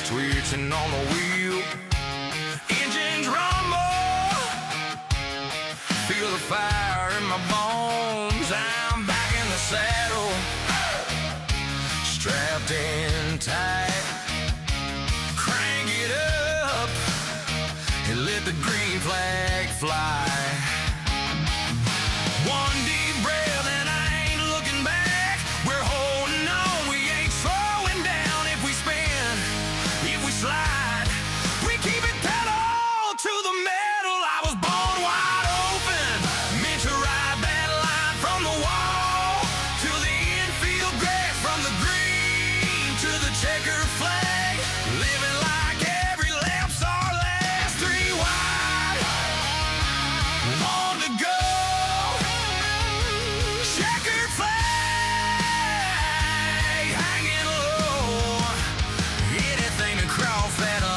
Twitching on the wheel, engines rumble, feel the fire in my bones. I'm back in the saddle, strapped in tight. Crank it up and let the green flag fly. One deep breath and I ain't looking back. We're holding on, we ain't slowing down. If we spin, if we slide, we keep it pedal to the metal. I was born wide open, meant to ride that line from the wall to the infield grass, from the green to the checkered flag, living like every lap's our last. Three wide, on to go, checkered flag hanging low, anything to cross that line.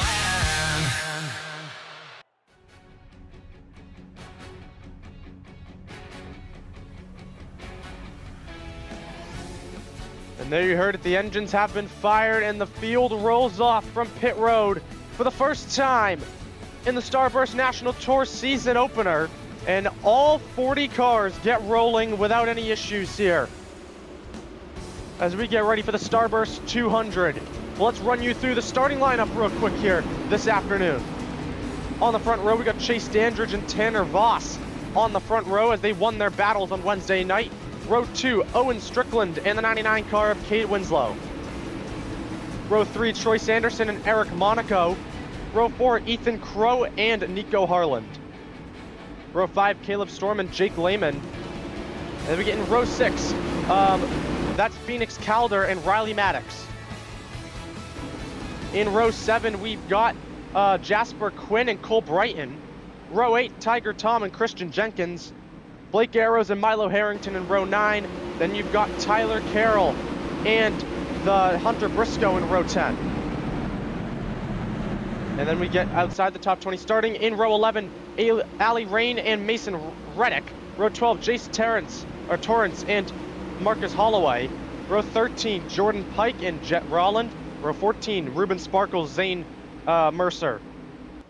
And there you heard it, the engines have been fired and the field rolls off from pit road for the first time in the Starburst National Tour season opener, and all 40 cars get rolling without any issues here as we get ready for the Starburst 200. Well, let's run you through the starting lineup real quick here this afternoon. On the front row, we got Chase Dandridge and Tanner Voss on the front row as they won their battles on Wednesday night. Row 2, Owen Strickland and the 99 car of Cade Winslow. Row 3, Troy Sanderson and Eric Monaco. Row 4, Ethan Crow and Nico Harland. Row 5, Caleb Storm and Jake Lehman. And then we get in row 6, that's Phoenix Calder and Riley Maddox. In row 7, we've got Jasper Quinn and Cole Brighton. Row 8, Tiger Tom and Christian Jenkins. Blake Arrows and Milo Harrington in row 9. Then you've got Tyler Carroll and the Hunter Briscoe in row 10. And then we get outside the top 20, starting in row 11, Ali Rain and Mason Reddick. Row 12, Jace Torrance and Marcus Holloway. Row 13, Jordan Pike and Jet Rolland. Row 14, Ruben Sparkles, Zane Mercer.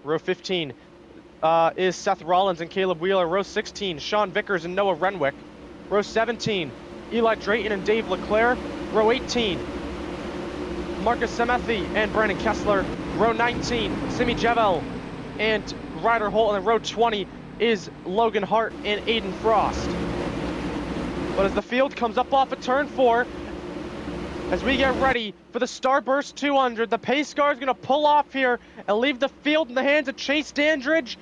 Row 15 is Seth Rollins and Caleb Wheeler. Row 16, Sean Vickers and Noah Renwick. Row 17, Eli Drayton and Dave Leclerc. Row 18, Marcus Semethi and Brandon Kessler. Row 19, Simi Jevel and Ryder Holt. And row 20 is Logan Hart and Aiden Frost. But as the field comes up off of turn 4, as we get ready for the Starburst 200, the pace car is going to pull off here and leave the field in the hands of Chase Dandridge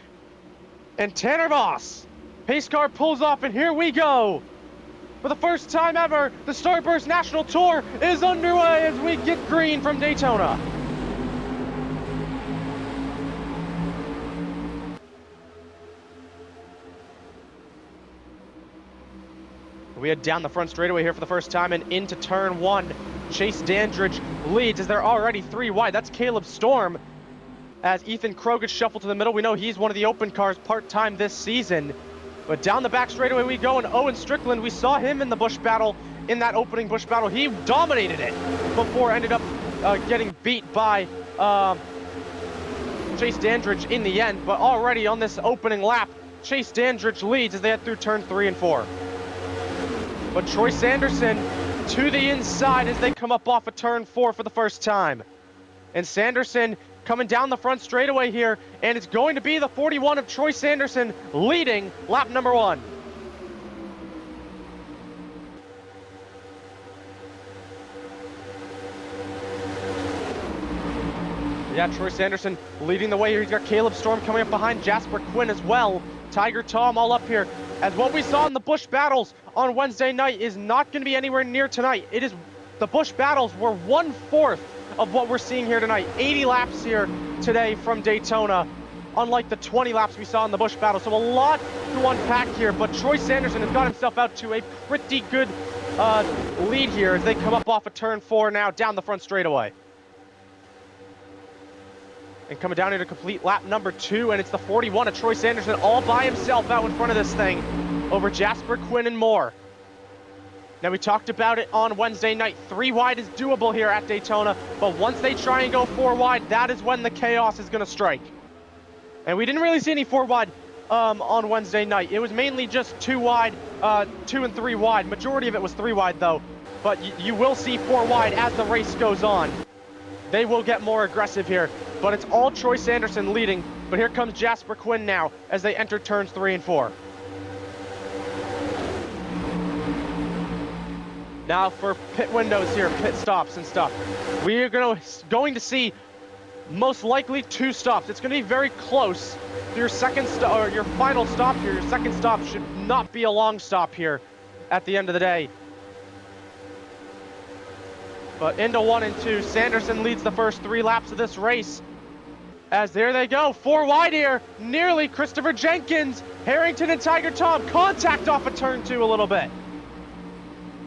and Tanner Voss. Pace car pulls off, and here we go. For the first time ever, the Starburst National Tour is underway as we get green from Daytona. We head down the front straightaway here for the first time and into turn 1. Chase Dandridge leads as they're already 3 wide. That's Caleb Storm as Ethan Crow gets shuffled to the middle. We know he's one of the open cars part-time this season. But down the back straightaway we go, and Owen Strickland, we saw him in the Busch Battle, in that opening Busch Battle. He dominated it before ended up getting beat by Chase Dandridge in the end. But already on this opening lap, Chase Dandridge leads as they head through turn 3 and 4. But Troy Sanderson to the inside as they come up off of turn 4 for the first time. And Sanderson coming down the front straightaway here, and it's going to be the 41 of Troy Sanderson leading lap number 1. Yeah, Troy Sanderson leading the way here. He's got Caleb Storm coming up behind, Jasper Quinn as well. Tiger Tom all up here. As what we saw in the Busch Battles on Wednesday night is not going to be anywhere near tonight. The Busch Battles were 1/4 of what we're seeing here tonight. 80 laps here today from Daytona, unlike the 20 laps we saw in the Busch Battle. So a lot to unpack here, but Troy Sanderson has got himself out to a pretty good lead here as they come up off of turn 4 now down the front straightaway. And coming down here to complete lap number 2, and it's the 41 of Troy Sanderson all by himself out in front of this thing over Jasper Quinn and more. Now, we talked about it on Wednesday night. 3 wide is doable here at Daytona, but once they try and go 4 wide, that is when the chaos is going to strike. And we didn't really see any 4 wide on Wednesday night. It was mainly just 2 wide, 2 and 3 wide. Majority of it was 3 wide, though. But you will see 4 wide as the race goes on. They will get more aggressive here, but it's all Troy Sanderson leading. But here comes Jasper Quinn now as they enter turns 3 and 4. Now for pit windows here, pit stops and stuff. We are going to see most likely 2 stops. It's going to be very close. Your your final stop here, your second stop should not be a long stop here at the end of the day. But into 1 and 2, Sanderson leads the first 3 laps of this race. As there they go, 4 wide here, nearly Christopher Jenkins, Harrington and Tiger Tom contact off of turn 2 a little bit.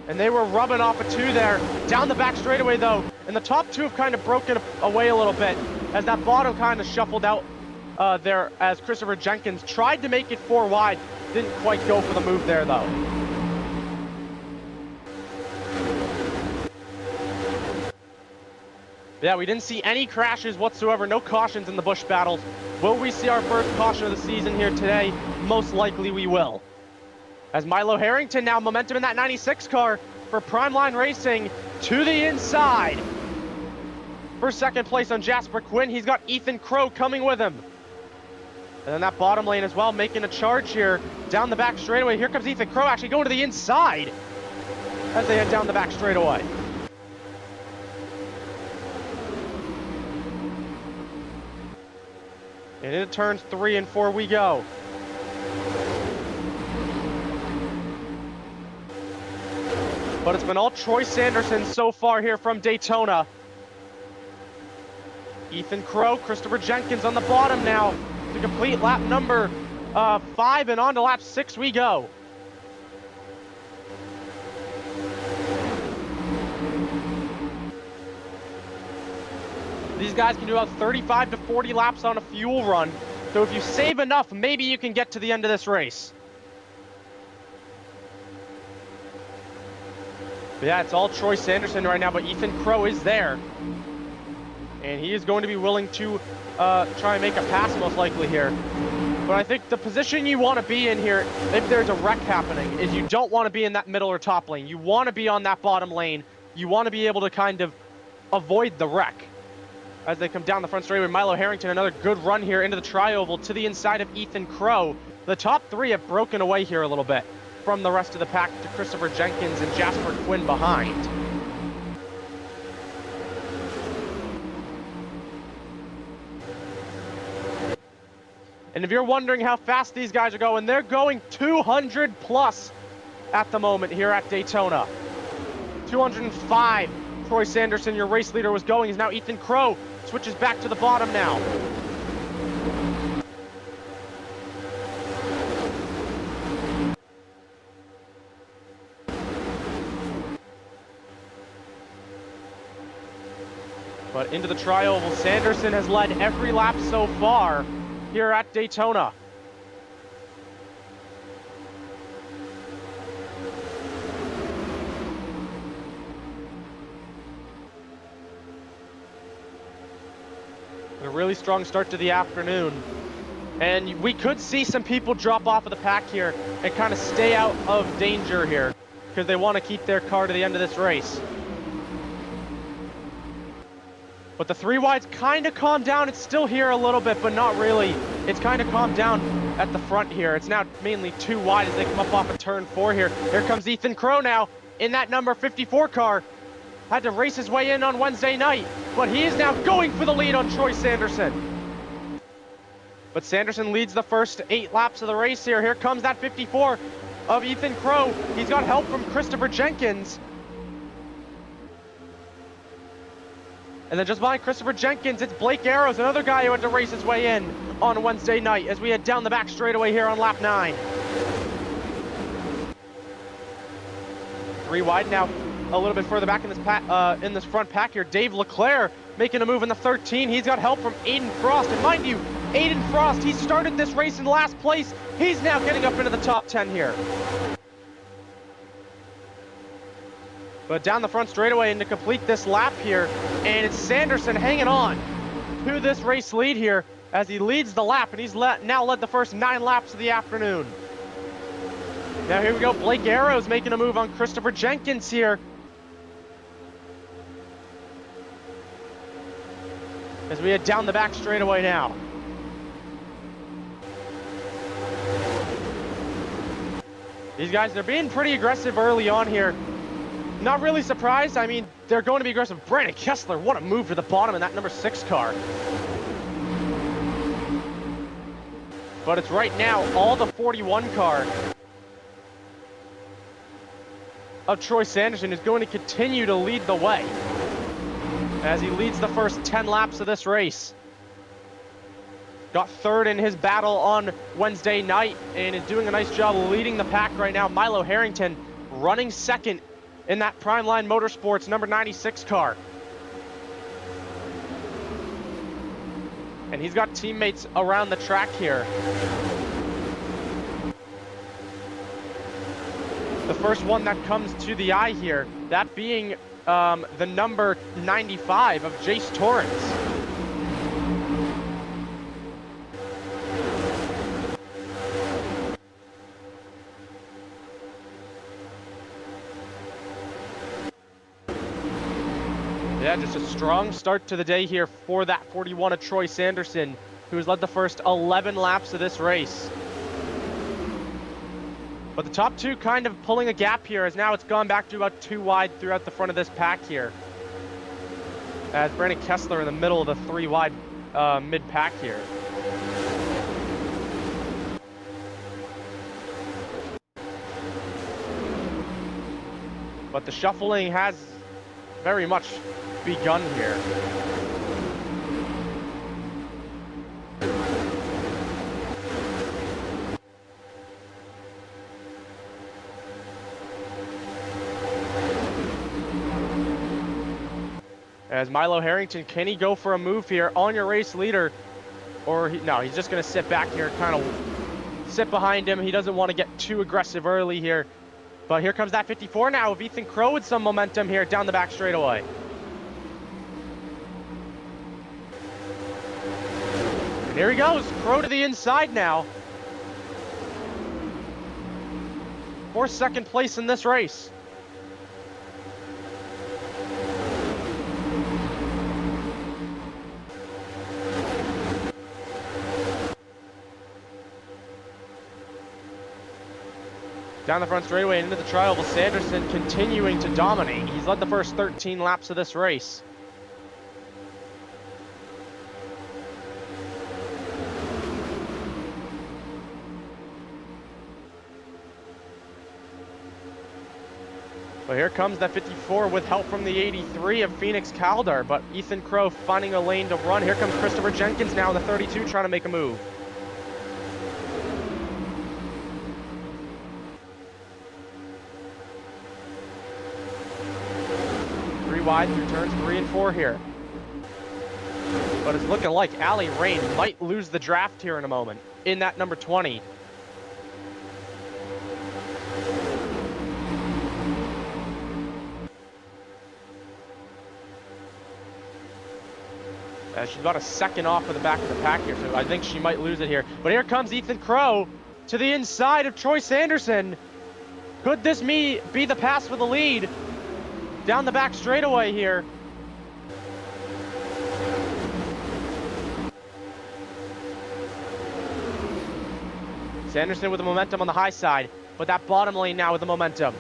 And they were rubbing off a 2 there, down the back straightaway though. And the top 2 have kind of broken away a little bit as that bottom kind of shuffled out there as Christopher Jenkins tried to make it 4 wide. Didn't quite go for the move there though. Yeah, we didn't see any crashes whatsoever, no cautions in the Busch Battles. Will we see our first caution of the season here today? Most likely we will. As Milo Harrington now momentum in that 96 car for Prime Line Racing to the inside. For second place on Jasper Quinn, he's got Ethan Crow coming with him. And then that bottom lane as well, making a charge here down the back straightaway. Here comes Ethan Crow actually going to the inside as they head down the back straightaway. And into turns 3 and 4 we go. But it's been all Troy Sanderson so far here from Daytona. Ethan Crow, Christopher Jenkins on the bottom now to complete lap number 5, and on to lap 6 we go. These guys can do about 35 to 40 laps on a fuel run. So if you save enough, maybe you can get to the end of this race. But yeah, it's all Troy Sanderson right now, but Ethan Crow is there. And he is going to be willing to try and make a pass most likely here. But I think the position you want to be in here, if there's a wreck happening, is you don't want to be in that middle or top lane. You want to be on that bottom lane. You want to be able to kind of avoid the wreck. As they come down the front straightaway, Milo Harrington, another good run here into the tri-oval to the inside of Ethan Crow. The top 3 have broken away here a little bit from the rest of the pack to Christopher Jenkins and Jasper Quinn behind. And if you're wondering how fast these guys are going, they're going 200 plus at the moment here at Daytona. 205. Troy Sanderson, your race leader, was going. Is now Ethan Crow. Switches back to the bottom now. But into the tri-oval, Sanderson has led every lap so far here at Daytona. A really strong start to the afternoon. And we could see some people drop off of the pack here and kind of stay out of danger here because they want to keep their car to the end of this race. But the 3 wide's kind of calmed down. It's still here a little bit, but not really. It's kind of calmed down at the front here. It's now mainly 2 wide as they come up off of turn 4 here. Here comes Ethan Crow now in that number 54 car. Had to race his way in on Wednesday night, but he is now going for the lead on Troy Sanderson. But Sanderson leads the first 8 laps of the race here. Here comes that 54 of Ethan Crow. He's got help from Christopher Jenkins. And then just behind Christopher Jenkins, it's Blake Arrows, another guy who had to race his way in on Wednesday night as we head down the back straightaway here on lap 9. 3 wide now a little bit further back in this front pack here. Dave Leclerc making a move in the 13. He's got help from Aiden Frost, and mind you, Aiden Frost, he started this race in last place. He's now getting up into the top 10 here. But down the front straightaway and to complete this lap here, and it's Sanderson hanging on to this race lead here as he leads the lap, and he's now led the first 9 laps of the afternoon. Now here we go, Blake Arrows making a move on Christopher Jenkins here. As we head down the back straightaway now. These guys, they're being pretty aggressive early on here. Not really surprised. I mean, they're going to be aggressive. Brandon Kessler, what a move to the bottom in that number 6 car. But it's right now all the 41 car of Troy Sanderson is going to continue to lead the way as he leads the first 10 laps of this race. Got third in his battle on Wednesday night and is doing a nice job leading the pack right now. Milo Harrington running second in that Primeline Motorsports number 96 car. And he's got teammates around the track here. The first one that comes to the eye here, that being the number 95 of Jace Torrance. Yeah, just a strong start to the day here for that 41 of Troy Sanderson, who has led the first 11 laps of this race. But the top 2 kind of pulling a gap here, as now it's gone back to about 2 wide throughout the front of this pack here. As Brandon Kessler in the middle of the 3 wide mid-pack here. But the shuffling has very much begun here. As Milo Harrington, can he go for a move here on your race leader? Or, no, he's just going to sit back here, kind of sit behind him. He doesn't want to get too aggressive early here. But here comes that 54 now with Ethan Crow with some momentum here down the back straightaway. And here he goes, Crow to the inside now. For second place in this race. Down the front straightaway and into the trial with Sanderson continuing to dominate. He's led the first 13 laps of this race. But here comes that 54 with help from the 83 of Phoenix Calder, but Ethan Crow finding a lane to run. Here comes Christopher Jenkins now in the 32 trying to make a move. Wide through turns 3 and 4 here. But it's looking like Allie Rain might lose the draft here in a moment in that number 20. She's about a second off of the back of the pack here, so I think she might lose it here. But here comes Ethan Crow to the inside of Troy Sanderson. Could this be the pass for the lead? Down the back straightaway here. Sanderson with the momentum on the high side, but that bottom lane now with the momentum.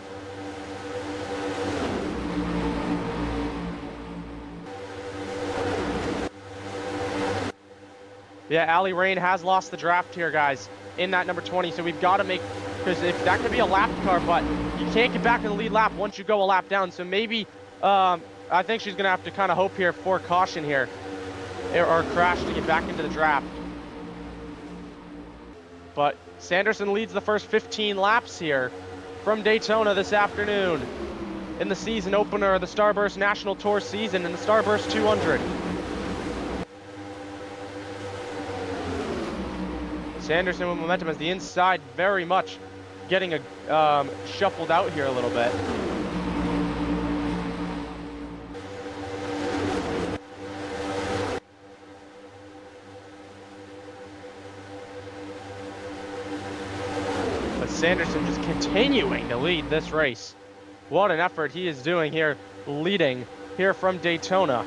Yeah, Allie Rain has lost the draft here, guys, in that number 20, so we've got to make, because if that could be a lap car, but you can't get back in the lead lap once you go a lap down, so maybe, I think she's going to have to kind of hope here for caution here, or crash to get back into the draft. But Sanderson leads the first 15 laps here from Daytona this afternoon. in the season opener of the Starburst National Tour season in the Starburst 200. Sanderson with momentum as the inside very much getting shuffled out here a little bit. But Sanderson just continuing to lead this race. What an effort he is doing here, leading here from Daytona.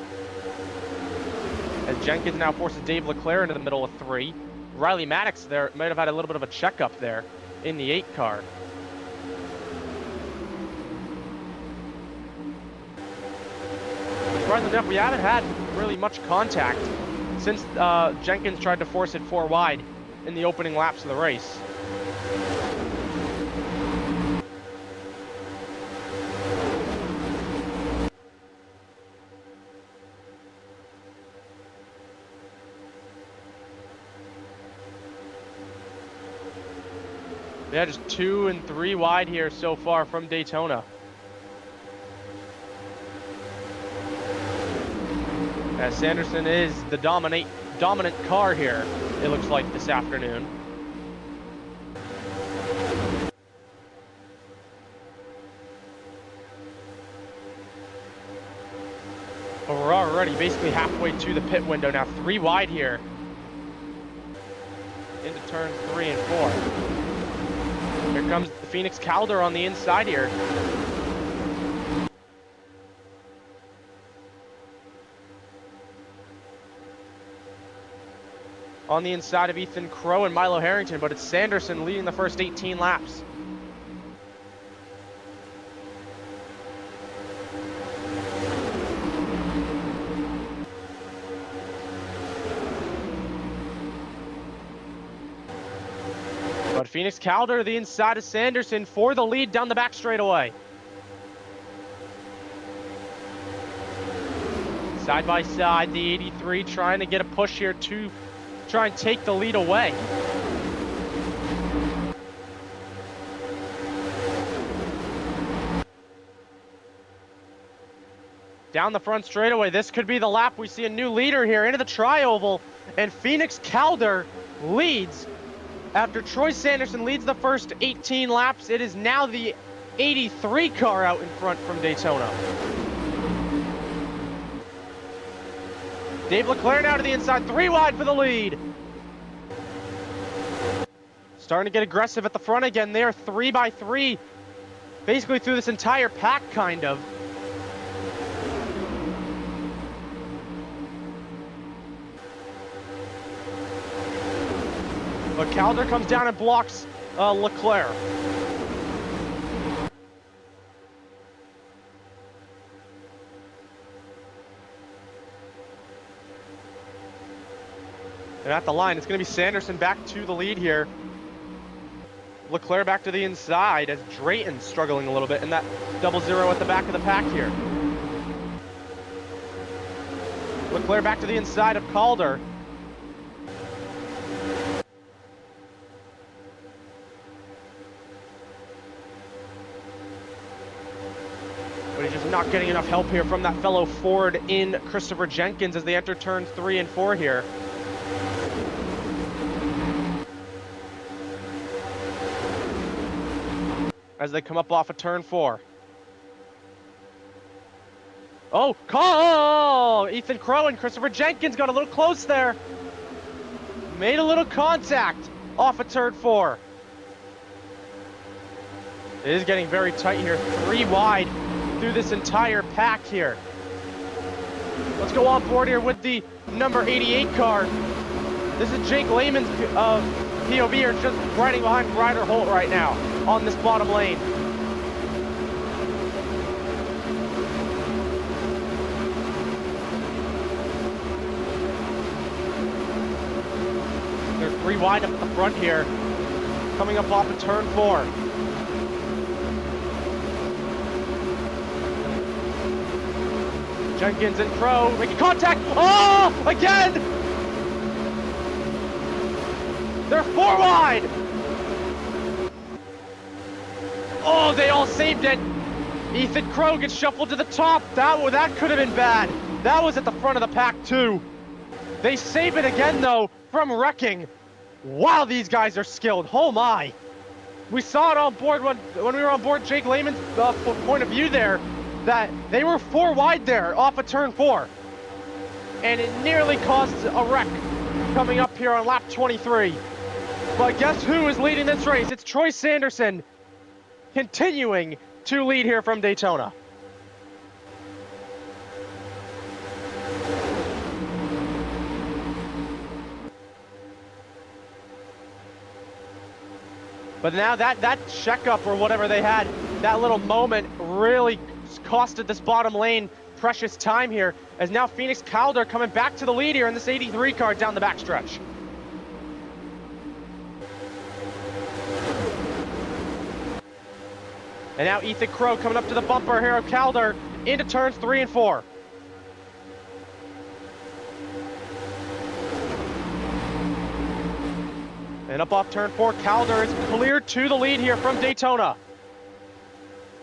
As Jenkins now forces Dave Leclerc into the middle of 3. Riley Maddox there might have had a little bit of a checkup there in the 8 car. Surprisingly enough, we haven't had really much contact since Jenkins tried to force it 4 wide in the opening laps of the race. Yeah, just 2 and 3 wide here so far from Daytona. As Sanderson is the dominant car here, it looks like this afternoon. But we're already basically halfway to the pit window now, 3 wide here into turns 3 and 4. Here comes the Phoenix Calder on the inside here. On the inside of Ethan Crow and Milo Harrington, but it's Sanderson leading the first 18 laps. But Phoenix Calder, the inside of Sanderson for the lead down the back straightaway. Side by side, the 83 trying to get a push here to try and take the lead away. Down the front straightaway, this could be the lap. We see a new leader here into the tri-oval, and Phoenix Calder leads. After Troy Sanderson leads the first 18 laps, it is now the 83 car out in front from Daytona. Dave Leclerc now to the inside, 3 wide for the lead. Starting to get aggressive at the front again. They are 3 by 3, basically through this entire pack, kind of. But Calder comes down and blocks Leclerc. And at the line, it's going to be Sanderson back to the lead here. Leclerc back to the inside as Drayton's struggling a little bit in that 0-0 at the back of the pack here. Leclerc back to the inside of Calder. But he's just not getting enough help here from that fellow Ford in Christopher Jenkins as they enter turns 3 and 4 here. As they come up off of turn 4. Oh, Ethan Crow and Christopher Jenkins got a little close there. Made a little contact off of turn 4. It is getting very tight here, 3 wide through this entire pack here. Let's go on board here with the number 88 car. This is Jake Lehman's POV here, just riding behind Ryder Holt right now on this bottom lane. There's 3 wide up at the front here, coming up off of turn 4. Jenkins and Crow making contact. Oh, again! They're 4 wide. Oh, they all saved it. Ethan Crow gets shuffled to the top. That could have been bad. That was at the front of the pack too. They save it again though from wrecking. Wow, these guys are skilled. Oh my. We saw it on board when we were on board Jake Lehman's point of view there, that they were 4 wide there off of turn 4. And it nearly caused a wreck coming up here on lap 23. But guess who is leading this race? It's Troy Sanderson continuing to lead here from Daytona. But now that checkup or whatever they had, that little moment really costed this bottom lane precious time here, as now Phoenix Calder coming back to the lead here in this 83 car down the backstretch. And now Ethan Crow coming up to the bumper here of Calder into turns 3 and 4. And up off turn 4, Calder is cleared to the lead here from Daytona.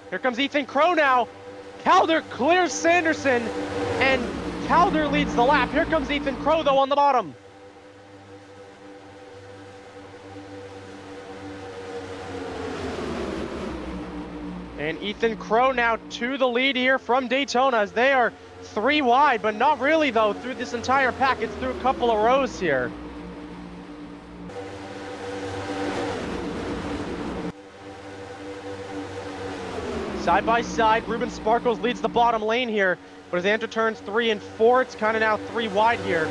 Here comes Ethan Crow now. Calder clears Sanderson, and Calder leads the lap. Here comes Ethan Crow though on the bottom. And Ethan Crow now to the lead here from Daytona, as they are 3 wide, but not really though through this entire pack. It's through a couple of rows here. Side by side, Ruben Sparkles leads the bottom lane here, but as they enter turns 3 and 4, it's kind of now 3 wide here.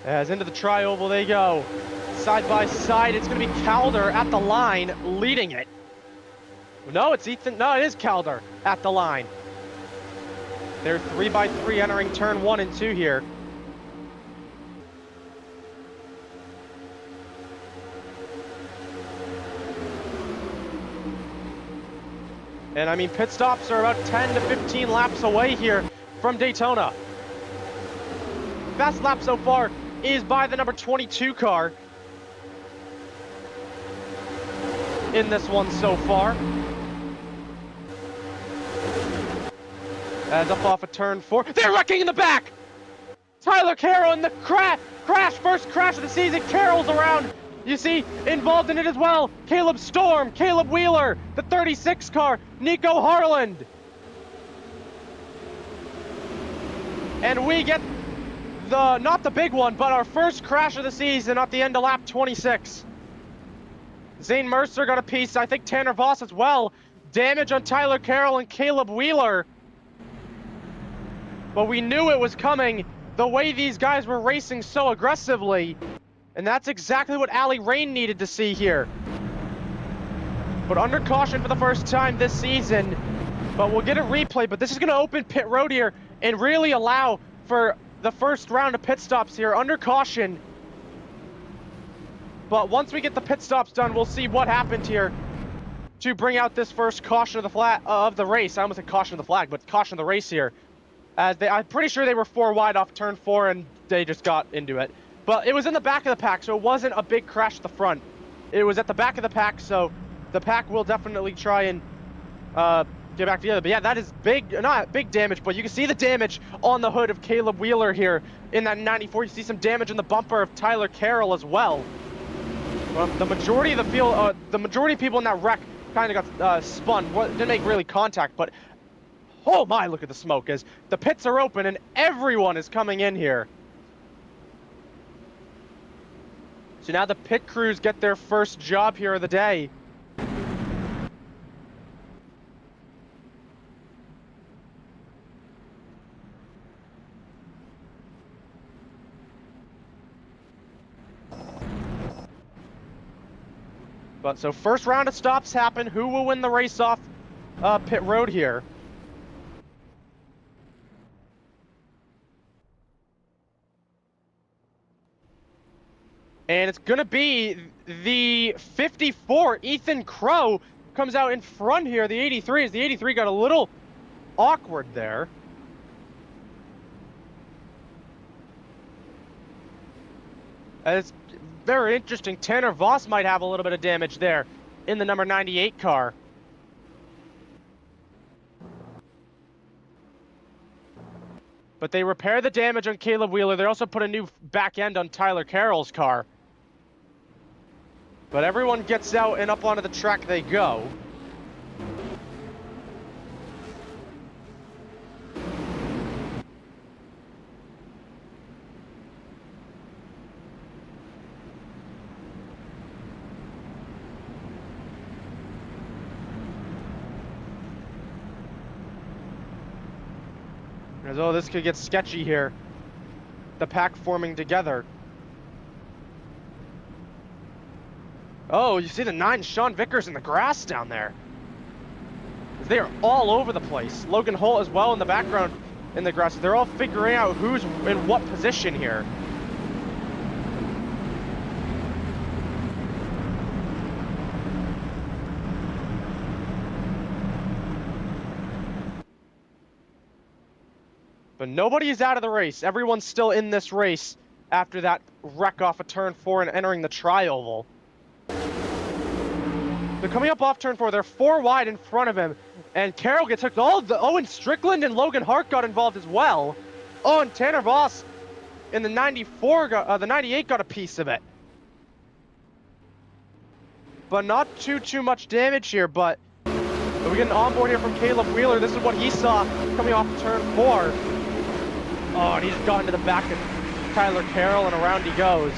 As into the tri-oval they go. Side by side, it's going to be Calder at the line leading it. No, it's Ethan. No, it is Calder at the line. They're 3 by 3 entering turn 1 and 2 here. And I mean, pit stops are about 10 to 15 laps away here from Daytona. Best lap so far is by the number 22 car in this one so far. As up off of turn 4, they're wrecking in the back! Tyler Carroll in the first crash of the season. Carroll's around, you see, involved in it as well. Caleb Storm, Caleb Wheeler, the 36 car, Nico Harland. And we get not the big one, but our first crash of the season at the end of lap 26. Zane Mercer got a piece, I think Tanner Voss as well. Damage on Tyler Carroll and Caleb Wheeler. But we knew it was coming, the way these guys were racing so aggressively. And that's exactly what Ali Rain needed to see here. But under caution for the first time this season. But we'll get a replay, but this is going to open pit road here and really allow for the first round of pit stops here under caution. But once we get the pit stops done, we'll see what happened here to bring out this first caution of the race. I almost said caution of the flag, but caution of the race here. I'm pretty sure they were 4 wide off turn 4 and they just got into it. But it was in the back of the pack, so it wasn't a big crash at the front. It was at the back of the pack, so the pack will definitely try and get back together. But yeah, that is big, not big damage, but you can see the damage on the hood of Caleb Wheeler here in that 94. You see some damage in the bumper of Tyler Carroll as well. The majority of the field, the majority of people in that wreck kind of got spun. Didn't make really contact, but oh my, look at the smoke as the pits are open and everyone is coming in here. So now the pit crews get their first job here of the day. But so first round of stops happen. Who will win the race off pit road here? And it's going to be the 54, Ethan Crow, comes out in front here, the 83, as the 83 got a little awkward there. It's very interesting. Tanner Voss might have a little bit of damage there in the number 98 car. But they repair the damage on Caleb Wheeler. They also put a new back end on Tyler Carroll's car. But everyone gets out and up onto the track they go. As oh, this could get sketchy here. The pack forming together. Oh, you see the 9 Sean Vickers in the grass down there. They are all over the place. Logan Holt as well in the background in the grass. They're all figuring out who's in what position here. But nobody is out of the race. Everyone's still in this race after that wreck off of turn 4 and entering the tri-oval. They're coming up off turn 4. They're 4 wide in front of him. And Carroll gets hooked. Oh, and Strickland and Logan Hart got involved as well. Oh, and Tanner Voss in the 98 got a piece of it. But not too much damage here, but we get an onboard here from Caleb Wheeler. This is what he saw coming off turn 4. Oh, and he's gotten to the back of Tyler Carroll, and around he goes.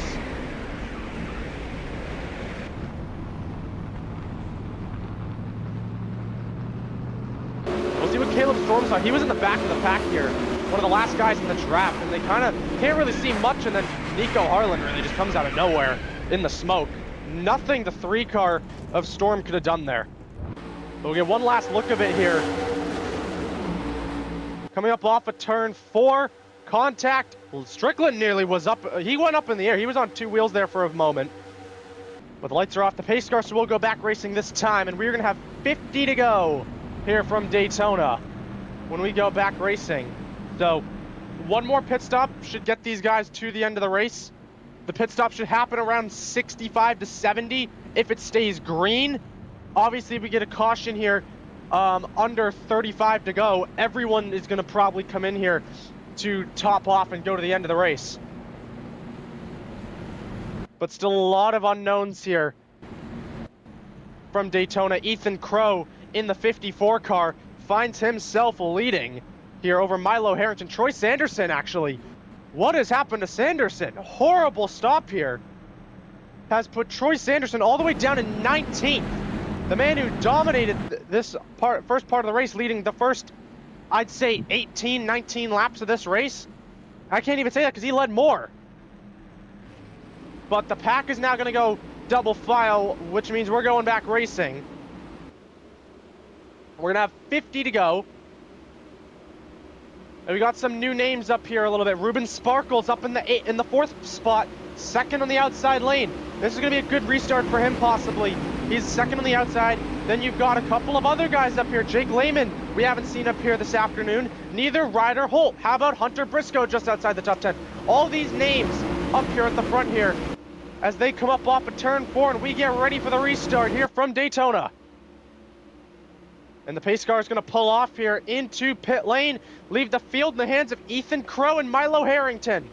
We'll see what Caleb Storm saw. He was in the back of the pack here, one of the last guys in the draft, and they kind of can't really see much, and then Nico Harlan really just comes out of nowhere in the smoke. Nothing the 3 car of Storm could have done there. But we'll get one last look of it here. Coming up off of turn 4. Contact. Strickland nearly was up. He went up in the air. He was on 2 wheels there for a moment. But the lights are off. The pace car, so we'll go back racing this time. And we're going to have 50 to go here from Daytona when we go back racing. So one more pit stop should get these guys to the end of the race. The pit stop should happen around 65 to 70 if it stays green. Obviously, if we get a caution here under 35 to go, everyone is going to probably come in here to top off and go to the end of the race. But still a lot of unknowns here from Daytona. Ethan Crow in the 54 car finds himself leading here over Milo Harrington. Troy Sanderson, actually. What has happened to Sanderson? Horrible stop here. Has put Troy Sanderson all the way down in 19th. The man who dominated this first part of the race, leading the first, I'd say, 18, 19 laps of this race. I can't even say that because he led more. But the pack is now going to go double file, which means we're going back racing. We're going to have 50 to go. And we got some new names up here a little bit. Ruben Sparkles up in the 4th spot, second on the outside lane. This is going to be a good restart for him, possibly. He's second on the outside. Then you've got a couple of other guys up here. Jake Lehman, we haven't seen up here this afternoon. Neither Ryder Holt. How about Hunter Briscoe just outside the top 10? All these names up here at the front here as they come up off of turn 4 and we get ready for the restart here from Daytona. And the pace car is going to pull off here into pit lane, leave the field in the hands of Ethan Crow and Milo Harrington.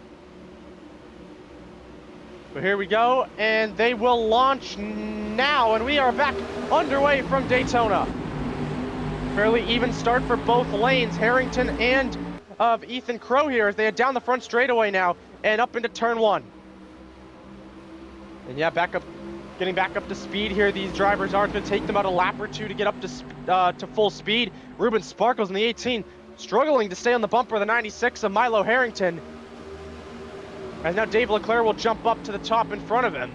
So here we go, and they will launch now, and we are back underway from Daytona. Fairly even start for both lanes, Harrington and of Ethan Crow here, as they head down the front straightaway now and up into turn 1. And yeah, getting back up to speed here. These drivers are going to take them about a lap or two to get up to full speed. Ruben Sparkles in the 18, struggling to stay on the bumper of the 96 of Milo Harrington. And now Dave Leclerc will jump up to the top in front of him.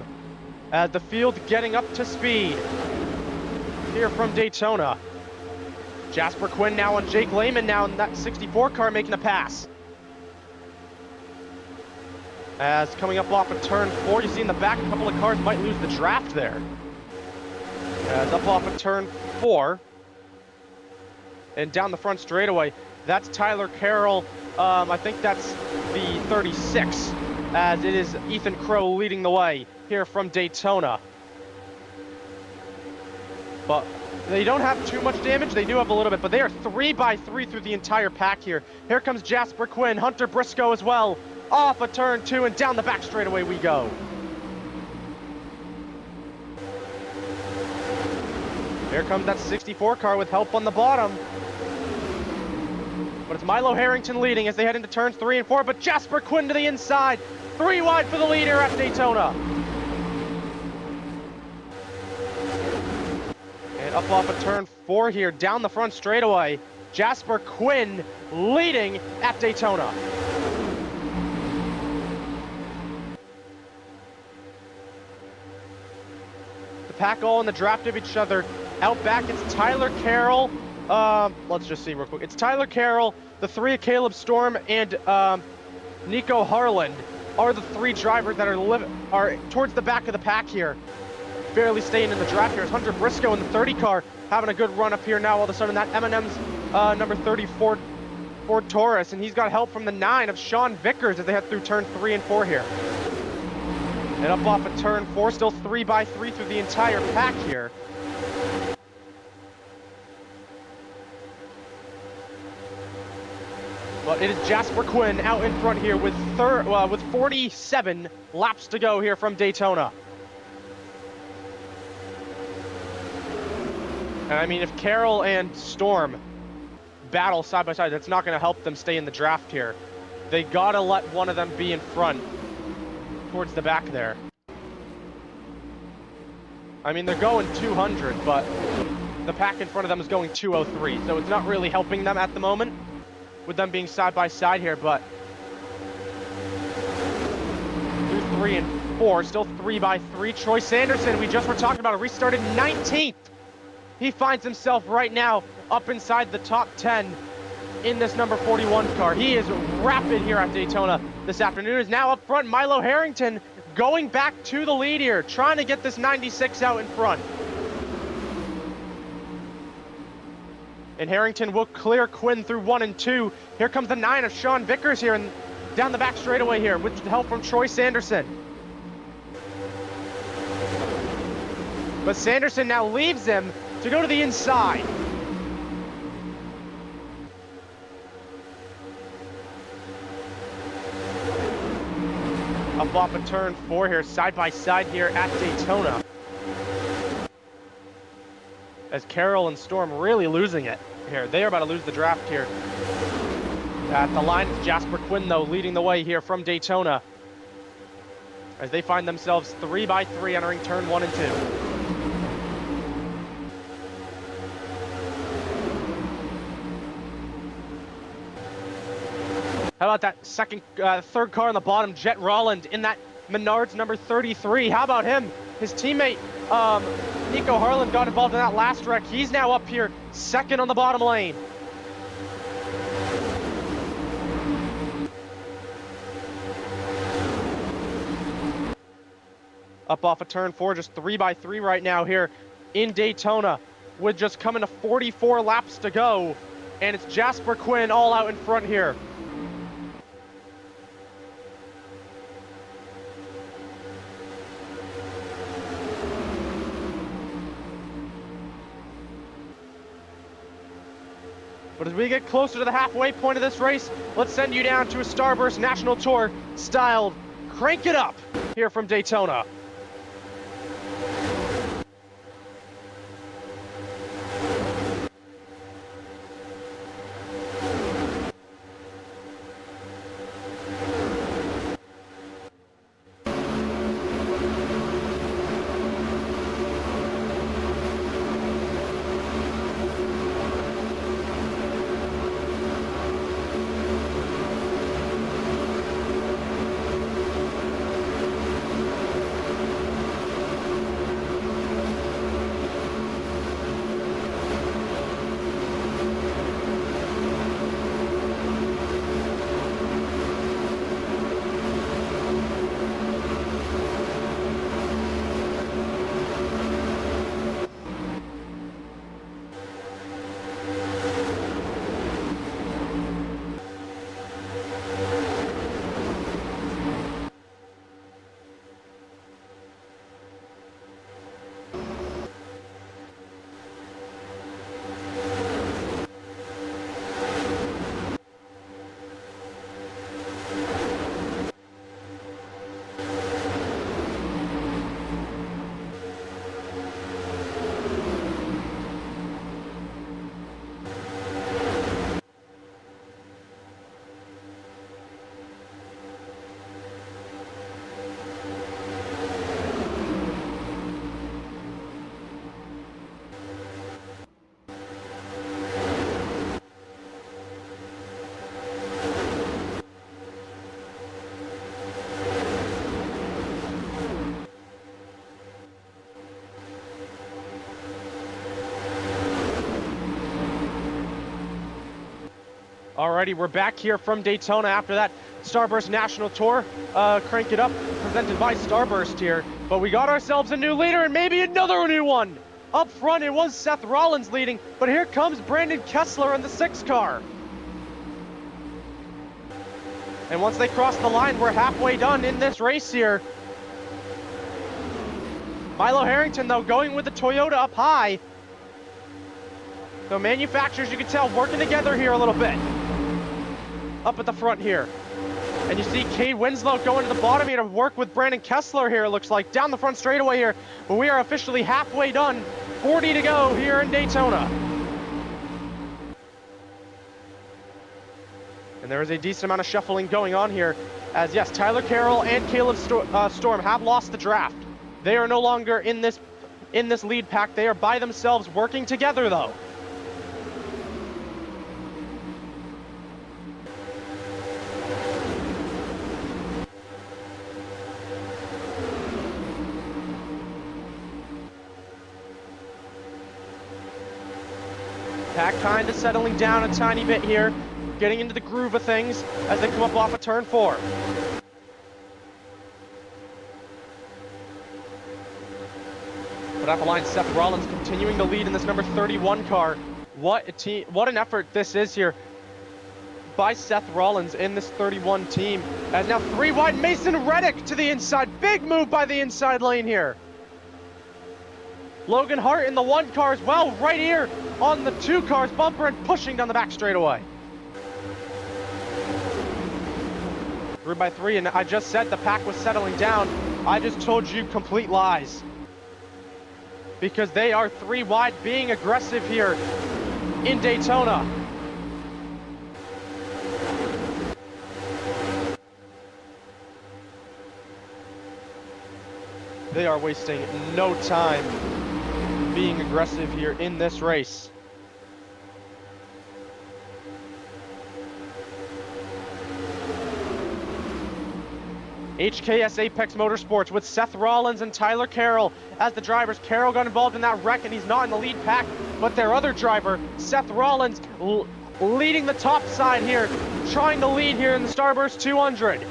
The field getting up to speed here from Daytona. Jasper Quinn now on Jake Lehman now in that 64 car making a pass. As coming up off of turn 4, you see in the back a couple of cars might lose the draft there. As up off of turn 4 and down the front straightaway, that's Tyler Carroll. I think that's the 36 as it is Ethan Crow leading the way here from Daytona. But they don't have too much damage. They do have a little bit, but they are 3 by 3 through the entire pack here. Here comes Jasper Quinn, Hunter Briscoe as well. Off a turn 2 and down the back straightaway we go. Here comes that 64 car with help on the bottom. But it's Milo Harrington leading as they head into turns 3 and 4, but Jasper Quinn to the inside. 3 wide for the leader at Daytona. And up off of turn 4 here, down the front straightaway. Jasper Quinn leading at Daytona. The pack all in the draft of each other. Out back, it's Tyler Carroll. Let's just see real quick. It's Tyler Carroll, the 3 of Caleb Storm, and Nico Harland are the 3 drivers that are towards the back of the pack here. Barely staying in the draft here. It's Hunter Briscoe in the 30 car having a good run up here now. All of a sudden, that M&M's number 34 Ford Taurus, and he's got help from the 9 of Sean Vickers as they head through turn 3 and 4 here. And up off of turn 4, still 3 by 3 through the entire pack here. But it is Jasper Quinn out in front here with 47 laps to go here from Daytona. And I mean, if Carroll and Storm battle side by side, that's not going to help them stay in the draft here. They got to let one of them be in front towards the back there. I mean, they're going 200, but the pack in front of them is going 203, so it's not really helping them at the moment with them being side by side here, but through 3 and 4, still 3 by 3. Troy Sanderson, we just were talking about, restarted 19th. He finds himself right now up inside the top 10 in this number 41 car. He is rapid here at Daytona this afternoon. Is now up front. Milo Harrington going back to the lead here, trying to get this 96 out in front. And Harrington will clear Quinn through 1 and 2. Here comes the 9 of Sean Vickers here and down the back straightaway here with help from Troy Sanderson. But Sanderson now leaves him to go to the inside. Up off of turn 4 here, side by side here at Daytona. As Carroll and Storm really losing it here. They are about to lose the draft here. At the line, it's Jasper Quinn, though, leading the way here from Daytona as they find themselves 3 by 3 entering turn 1 and 2. How about that third car on the bottom, Jet Rolland in that Menards number 33. How about him? His teammate, Nico Harland, got involved in that last wreck. He's now up here, second on the bottom lane. Up off of turn 4, just 3 by 3 right now here in Daytona, with just coming to 44 laps to go. And it's Jasper Quinn all out in front here. But as we get closer to the halfway point of this race, let's send you down to a Starburst National Tour styled Crank It Up here from Daytona. Alrighty, we're back here from Daytona after that Starburst National Tour. Crank It Up, presented by Starburst here. But we got ourselves a new leader and maybe another new one. Up front, it was Seth Rollins leading, but here comes Brandon Kessler in the 6 car. And once they cross the line, we're halfway done in this race here. Milo Harrington, though, going with the Toyota up high. So manufacturers, you can tell, working together here a little bit. Up at the front here. And you see Cade Winslow going to the bottom here to work with Brandon Kessler here, it looks like, down the front straightaway here. But we are officially halfway done. 40 to go here in Daytona. And there is a decent amount of shuffling going on here, as yes, Tyler Carroll and Caleb Storm have lost the draft. They are no longer in this lead pack. They are by themselves, working together though. Pack kind of settling down a tiny bit here, getting into the groove of things as they come up off of turn 4. But at the line, Seth Rollins continuing to lead in this number 31 car. What a team! What an effort this is here by Seth Rollins in this 31 team. As now 3 wide, Mason Reddick to the inside. Big move by the inside lane here. Logan Hart in the 1 car as well, right here on the 2 cars bumper and pushing down the back straightaway. 3 by 3, and I just said the pack was settling down. I just told you complete lies. Because they are 3 wide, being aggressive here in Daytona. They are wasting no time being aggressive here in this race. HKS Apex Motorsports with Seth Rollins and Tyler Carroll as the drivers. Carroll got involved in that wreck and he's not in the lead pack, but their other driver, Seth Rollins, leading the top side here, trying to lead here in the Starburst 200.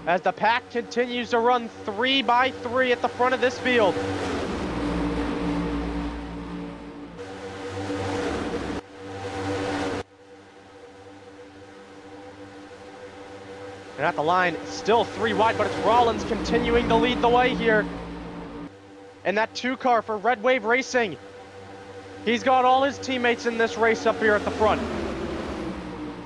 As the pack continues to run 3 by 3 at the front of this field. And at the line, still 3 wide, but it's Rollins continuing to lead the way here. And that 2 car for Red Wave Racing. He's got all his teammates in this race up here at the front.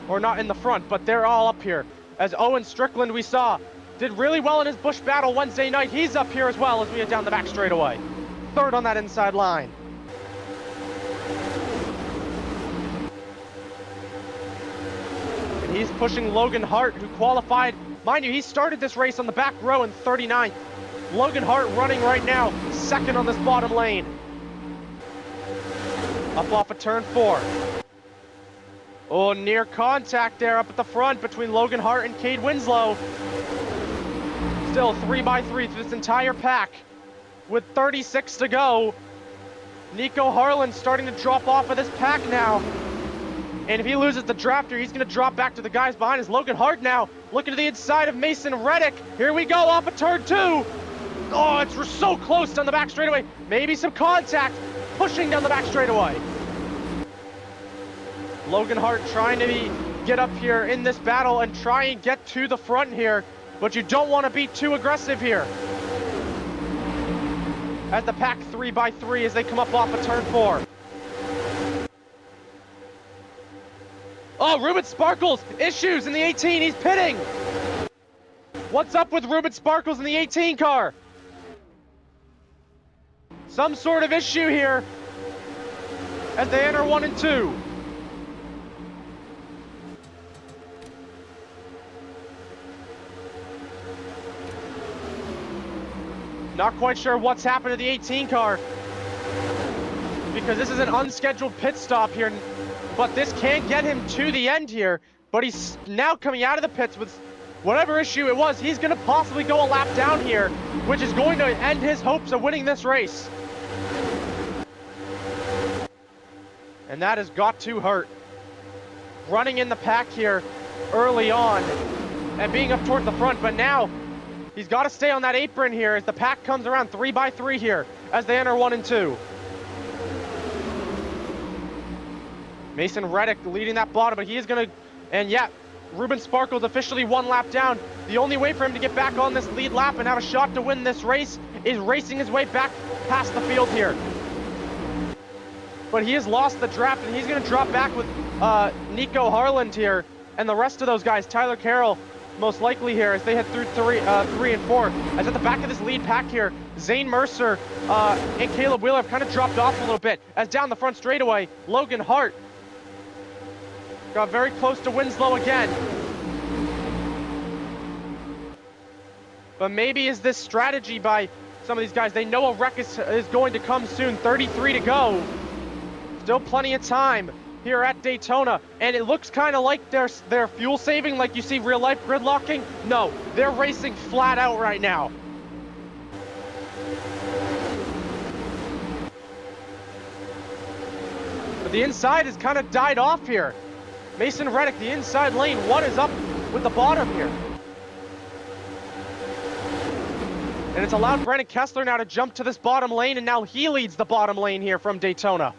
Or not in the front, but they're all up here. As Owen Strickland, we saw, did really well in his Busch Battle Wednesday night. He's up here as well as we get down the back straightaway. 3rd on that inside line. And he's pushing Logan Hart, who qualified. Mind you, he started this race on the back row in 39th. Logan Hart running right now, 2nd on this bottom lane. Up off of turn 4. Oh, near contact there up at the front between Logan Hart and Cade Winslow. Still 3 by 3 through this entire pack with 36 to go. Nico Harlan starting to drop off of this pack now. And if he loses the drafter, he's going to drop back to the guys behind us. Logan Hart now looking to the inside of Mason Reddick. Here we go off of turn 2. Oh, it's so close down the back straightaway. Maybe some contact pushing down the back straightaway. Logan Hart trying to get up here in this battle and try and get to the front here, but you don't want to be too aggressive here. As the pack 3 by 3 as they come up off of turn 4. Oh, Ruben Sparkles, issues in the 18, he's pitting. What's up with Ruben Sparkles in the 18 car? Some sort of issue here as they enter 1 and 2. Not quite sure what's happened to the 18 car because this is an unscheduled pit stop here, but this can get him to the end here. But he's now coming out of the pits with whatever issue it was. He's going to possibly go a lap down here, which is going to end his hopes of winning this race. And that has got to hurt. Running in the pack here early on and being up towards the front, but now he's got to stay on that apron here as the pack comes around 3 by 3 here as they enter 1 and 2. Mason Reddick leading that bottom, but he is going to, and yeah, Ruben Sparkle's officially 1 lap down. The only way for him to get back on this lead lap and have a shot to win this race is racing his way back past the field here. But he has lost the draft, and he's going to drop back with Nico Harland here, and the rest of those guys, Tyler Carroll, most likely here, as they head through 3 and 4. As at the back of this lead pack here, Zane Mercer and Caleb Wheeler have kind of dropped off a little bit. As down the front straightaway, Logan Hart got very close to Winslow again. But maybe is this strategy by some of these guys? They know a wreck is going to come soon. 33 to go. Still plenty of time here at Daytona. And it looks kind of like they're fuel saving, like you see real life gridlocking. No, they're racing flat out right now. But the inside has kind of died off here. Mason Reddick, the inside lane, what is up with the bottom here? And it's allowed Brandon Kessler now to jump to this bottom lane, and now he leads the bottom lane here from Daytona.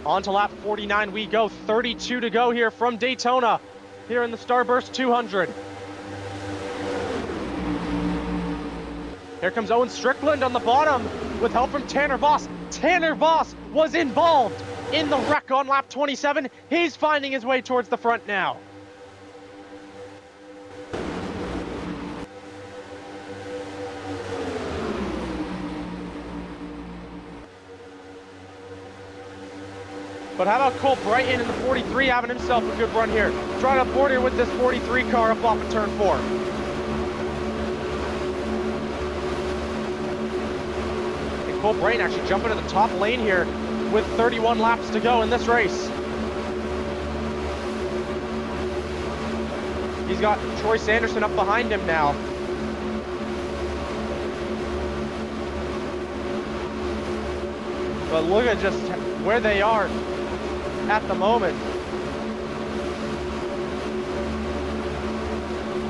On to lap 49 we go, 32 to go here from Daytona, here in the Starburst 200. Here comes Owen Strickland on the bottom with help from Tanner Voss. Tanner Voss was involved in the wreck on lap 27. He's finding his way towards the front now. But how about Cole Brighton in the 43 having himself a good run here? Trying to board here with this 43 car up off of turn 4. And Cole Brighton actually jumping to the top lane here with 31 laps to go in this race. He's got Troy Sanderson up behind him now. But look at just where they are at the moment.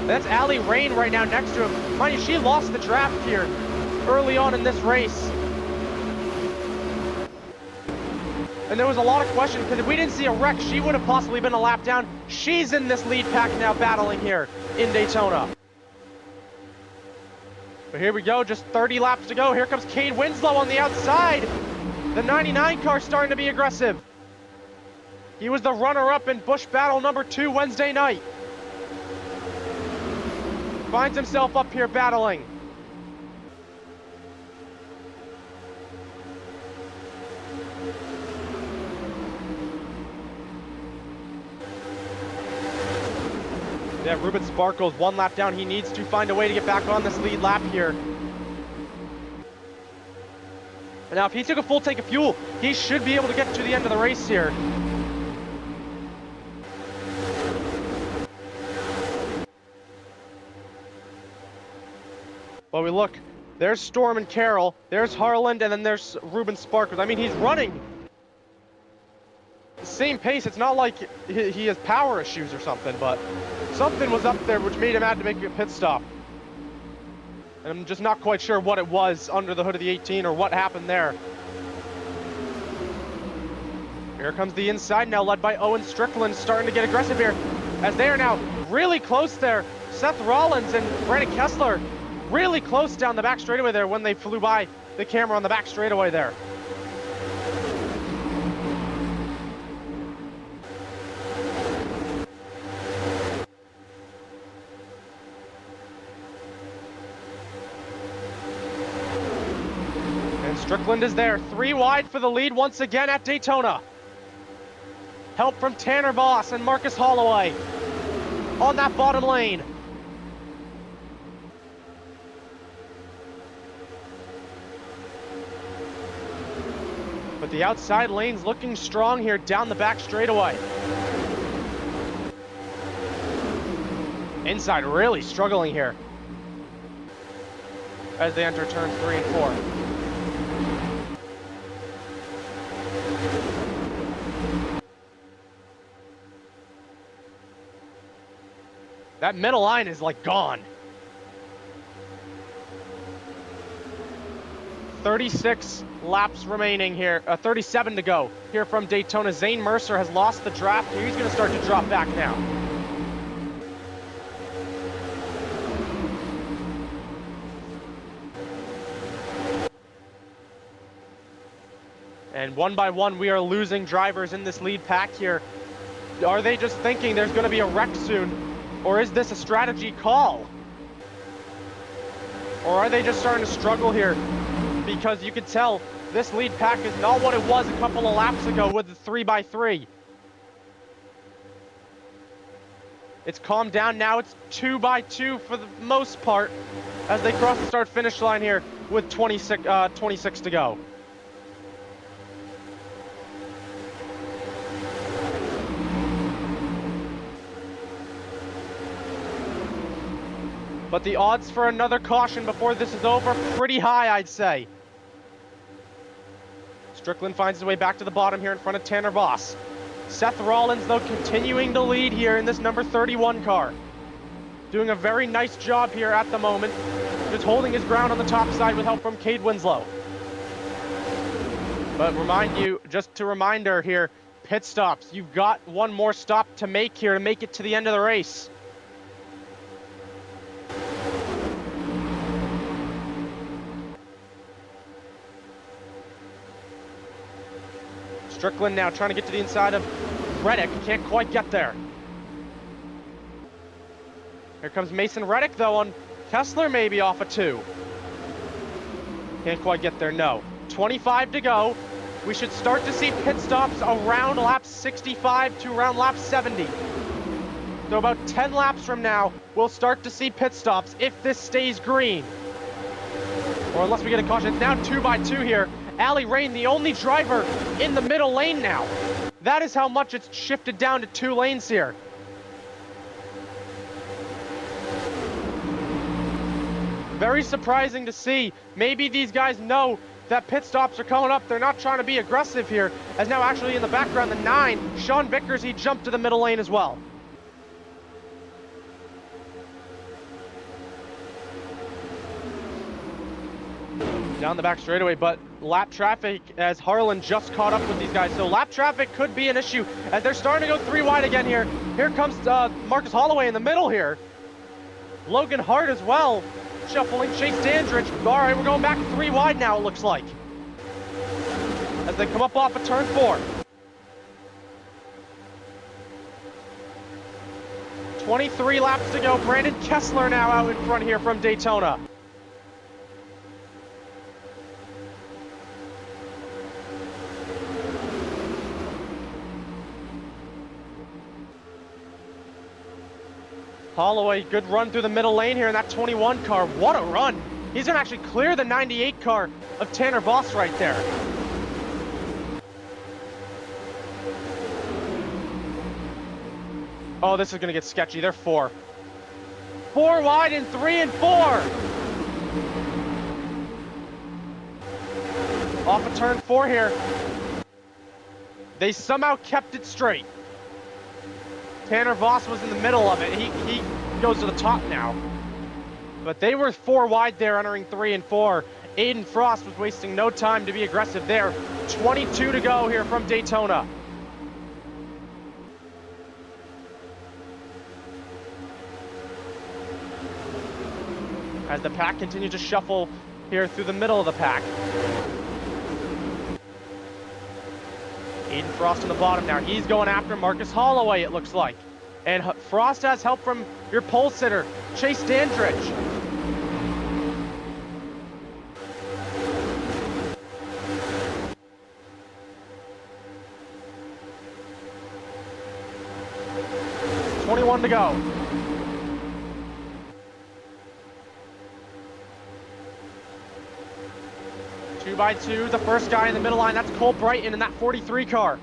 That's Allie Rain right now next to him. Mind you, she lost the draft here early on in this race. And there was a lot of questions, because if we didn't see a wreck, she would have possibly been a lap down. She's in this lead pack now battling here in Daytona. But here we go, just 30 laps to go. Here comes Cade Winslow on the outside. The 99 car starting to be aggressive. He was the runner-up in Busch Battle number 2 Wednesday night. Finds himself up here battling. Yeah, Ruben Sparkles 1 lap down. He needs to find a way to get back on this lead lap here. And now if he took a full tank of fuel, he should be able to get to the end of the race here. But we look, there's Storm and Carroll, there's Harland, and then there's Ruben Sparkles. I mean, he's running the same pace. It's not like he has power issues or something, but something was up there which made him have to make a pit stop. And I'm just not quite sure what it was under the hood of the 18 or what happened there. Here comes the inside now, led by Owen Strickland, starting to get aggressive here, as they are now really close there. Seth Rollins and Brandon Kessler really close down the back straightaway there when they flew by the camera on the back straightaway there. And Strickland is there, 3 wide for the lead once again at Daytona. Help from Tanner Voss and Marcus Holloway on that bottom lane. But the outside lane's looking strong here down the back straightaway. Inside really struggling here as they enter turn 3 and 4. That middle line is like gone. 36 laps remaining here, 37 to go here from Daytona. Zane Mercer has lost the draft. He's going to start to drop back now. And one by one, we are losing drivers in this lead pack here. Are they just thinking there's going to be a wreck soon? Or is this a strategy call? Or are they just starting to struggle here? Because you can tell this lead pack is not what it was a couple of laps ago with the 3x3. It's calmed down now. It's 2x2 for the most part as they cross the start-finish line here with 26 to go. But the odds for another caution before this is over, pretty high, I'd say. Strickland finds his way back to the bottom here in front of Tanner Voss. Seth Rollins, though, continuing to lead here in this number 31 car. Doing a very nice job here at the moment. Just holding his ground on the top side with help from Cade Winslow. But just a reminder here, pit stops. You've got one more stop to make here to make it to the end of the race. Strickland now trying to get to the inside of Reddick. Can't quite get there. Here comes Mason Reddick, though, on Kessler, maybe off a 2. Can't quite get there, no. 25 to go. We should start to see pit stops around lap 65 to around lap 70. So about 10 laps from now, we'll start to see pit stops if this stays green. Or unless we get a caution. It's now 2x2 here. Allie Rain, the only driver in the middle lane now. That is how much it's shifted down to 2 lanes here. Very surprising to see. Maybe these guys know that pit stops are coming up. They're not trying to be aggressive here. As now actually in the background, the 9, Sean Vickers, he jumped to the middle lane as well. Down the back straightaway, but lap traffic as Harlan just caught up with these guys. So lap traffic could be an issue as they're starting to go 3 wide again here. Here comes Marcus Holloway in the middle here. Logan Hart as well, shuffling Chase Dandridge. All right, we're going back 3 wide now, it looks like. As they come up off of turn 4. 23 laps to go. Brandon Kessler now out in front here from Daytona. Holloway, good run through the middle lane here in that 21 car. What a run. He's going to actually clear the 98 car of Tanner Voss right there. Oh, this is going to get sketchy. They're 4. 4 wide and 3 and 4. Off of turn 4 here. They somehow kept it straight. Tanner Voss was in the middle of it. He goes to the top now. But they were 4 wide there, entering 3 and 4. Aiden Frost was wasting no time to be aggressive there. 22 to go here from Daytona. As the pack continues to shuffle here through the middle of the pack. Aiden Frost on the bottom now. He's going after Marcus Holloway, it looks like. And Frost has help from your pole sitter, Chase Dandridge. $21 to go. Two by two, the first guy in the middle line, that's Cole Brighton in that 43 car.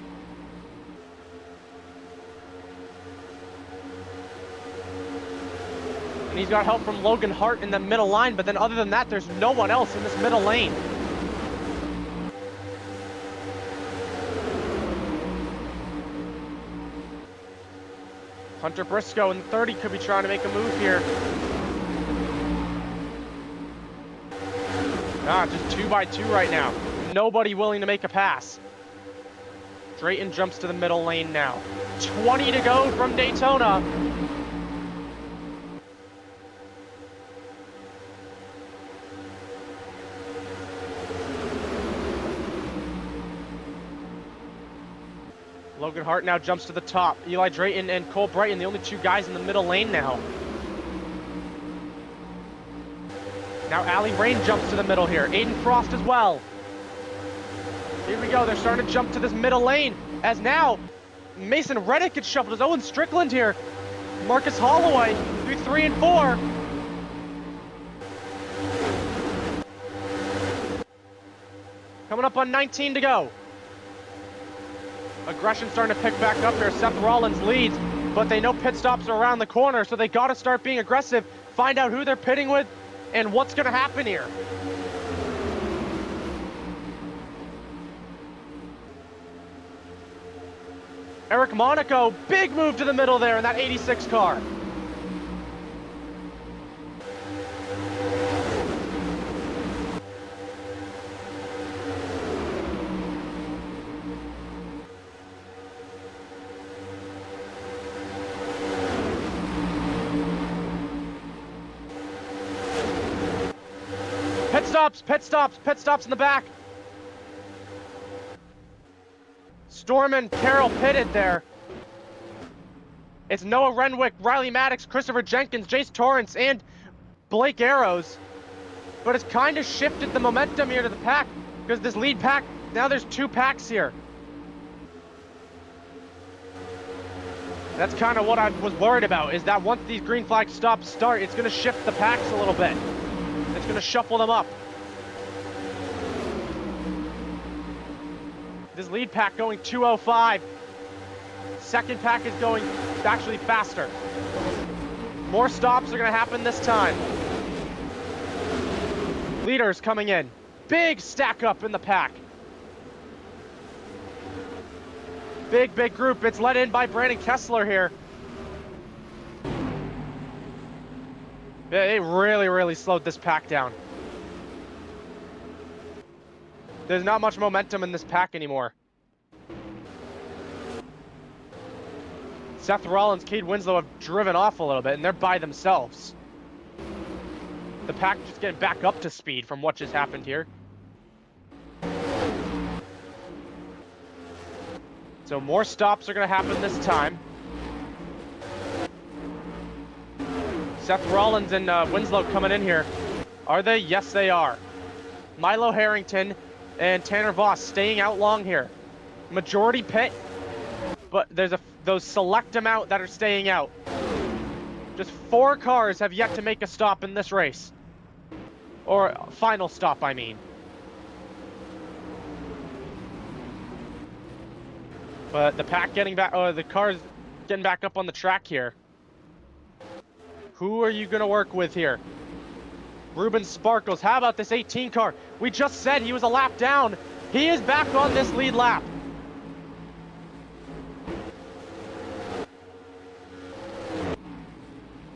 And he's got help from Logan Hart in the middle line, but then other than that, there's no one else in this middle lane. Hunter Briscoe in 30 could be trying to make a move here. Just 2 by 2 right now. Nobody willing to make a pass. Drayton jumps to the middle lane now. 20 to go from Daytona. Logan Hart now jumps to the top. Eli Drayton and Cole Brighton, the only 2 guys in the middle lane now. Now Allie Rain jumps to the middle here. Aiden Frost as well. Here we go. They're starting to jump to this middle lane. As now, Mason Reddick gets shuffled. There's Owen Strickland here. Marcus Holloway through 3 and 4. Coming up on 19 to go. Aggression starting to pick back up here. Seth Rollins leads, but they know pit stops are around the corner, so they got to start being aggressive, find out who they're pitting with, and what's going to happen here. Eric Monaco, big move to the middle there in that 86 car. Pit stops in the back. Storm and Carroll pitted there. It's Noah Renwick, Riley Maddox, Christopher Jenkins, Jace Torrance, and Blake Arrows. But it's kind of shifted the momentum here to the pack, because this lead pack, now there's 2 packs here. That's kind of what I was worried about, is that once these green flag stops start, it's going to shift the packs a little bit. It's going to shuffle them up. This lead pack going 205. Second pack is going actually faster. More stops are going to happen this time. Leaders coming in. Big stack up in the pack. Big group. It's led in by Brandon Kessler here. They really slowed this pack down. There's not much momentum in this pack anymore. Seth Rollins, Cade Winslow have driven off a little bit, and they're by themselves. The pack just getting back up to speed from what just happened here. So more stops are going to happen this time. Seth Rollins and Winslow coming in here. Are they? Yes, they are. Milo Harrington and Tanner Voss staying out long here. Majority pit, but there's those select amount that are staying out. Just 4 cars have yet to make a stop in this race. Or final stop, I mean. But the pack getting back, the cars getting back up on the track here. Who are you going to work with here? Ruben Sparkles. How about this 18 car? We just said he was a lap down. He is back on this lead lap.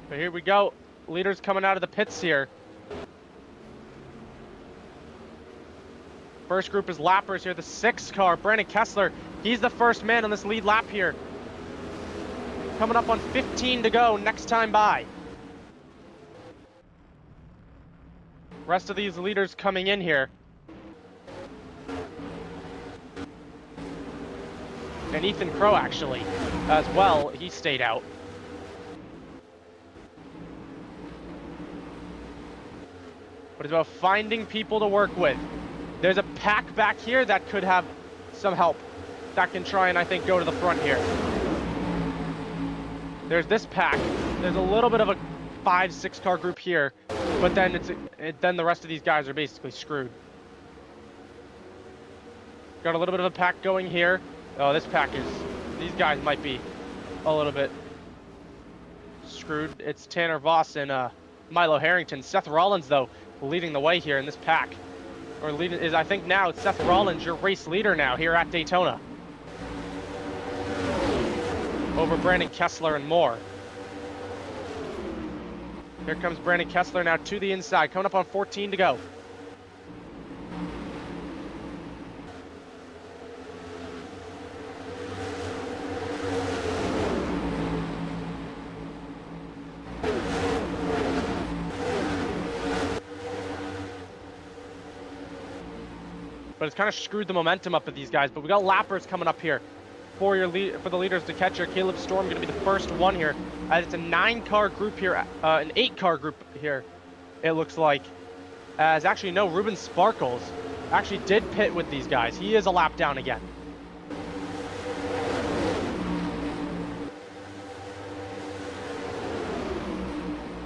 But here we go. Leaders coming out of the pits here. First group is lappers here. The 6 car, Brandon Kessler. He's the first man on this lead lap here. Coming up on 15 to go next time by. Rest of these leaders coming in here. And Ethan Crow actually as well. He stayed out. But it's about finding people to work with. There's a pack back here that could have some help. That can try and, I think, go to the front here. There's this pack. There's a little bit of a 5-6 car group here. But then then the rest of these guys are basically screwed. Got a little bit of a pack going here. Oh, this pack is... These guys might be a little bit screwed. It's Tanner Voss and Milo Harrington. Seth Rollins, though, leading the way here in this pack. Or leading is, I think now, it's Seth Rollins, your race leader now here at Daytona. over Brandon Kessler and Moore. Here comes Brandon Kessler now to the inside, coming up on 14 to go. But it's kind of screwed the momentum up of these guys. But we got lappers coming up here for the leaders to catch here. Caleb Storm going to be the first one here. It's a 9-car group here, an 8-car group here, it looks like. As actually, no, Ruben Sparkles actually did pit with these guys. He is a lap down again.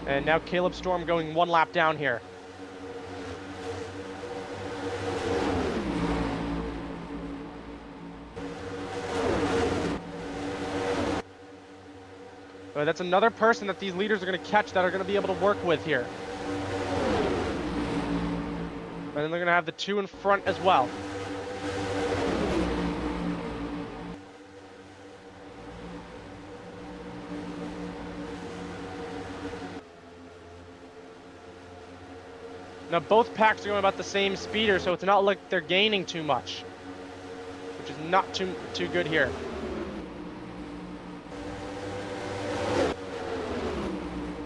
And now Caleb Storm going 1 lap down here. That's another person that these leaders are going to catch that are going to be able to work with here. And then they're going to have the 2 in front as well. Now both packs are going about the same speeder, so it's not like they're gaining too much, which is not too good here.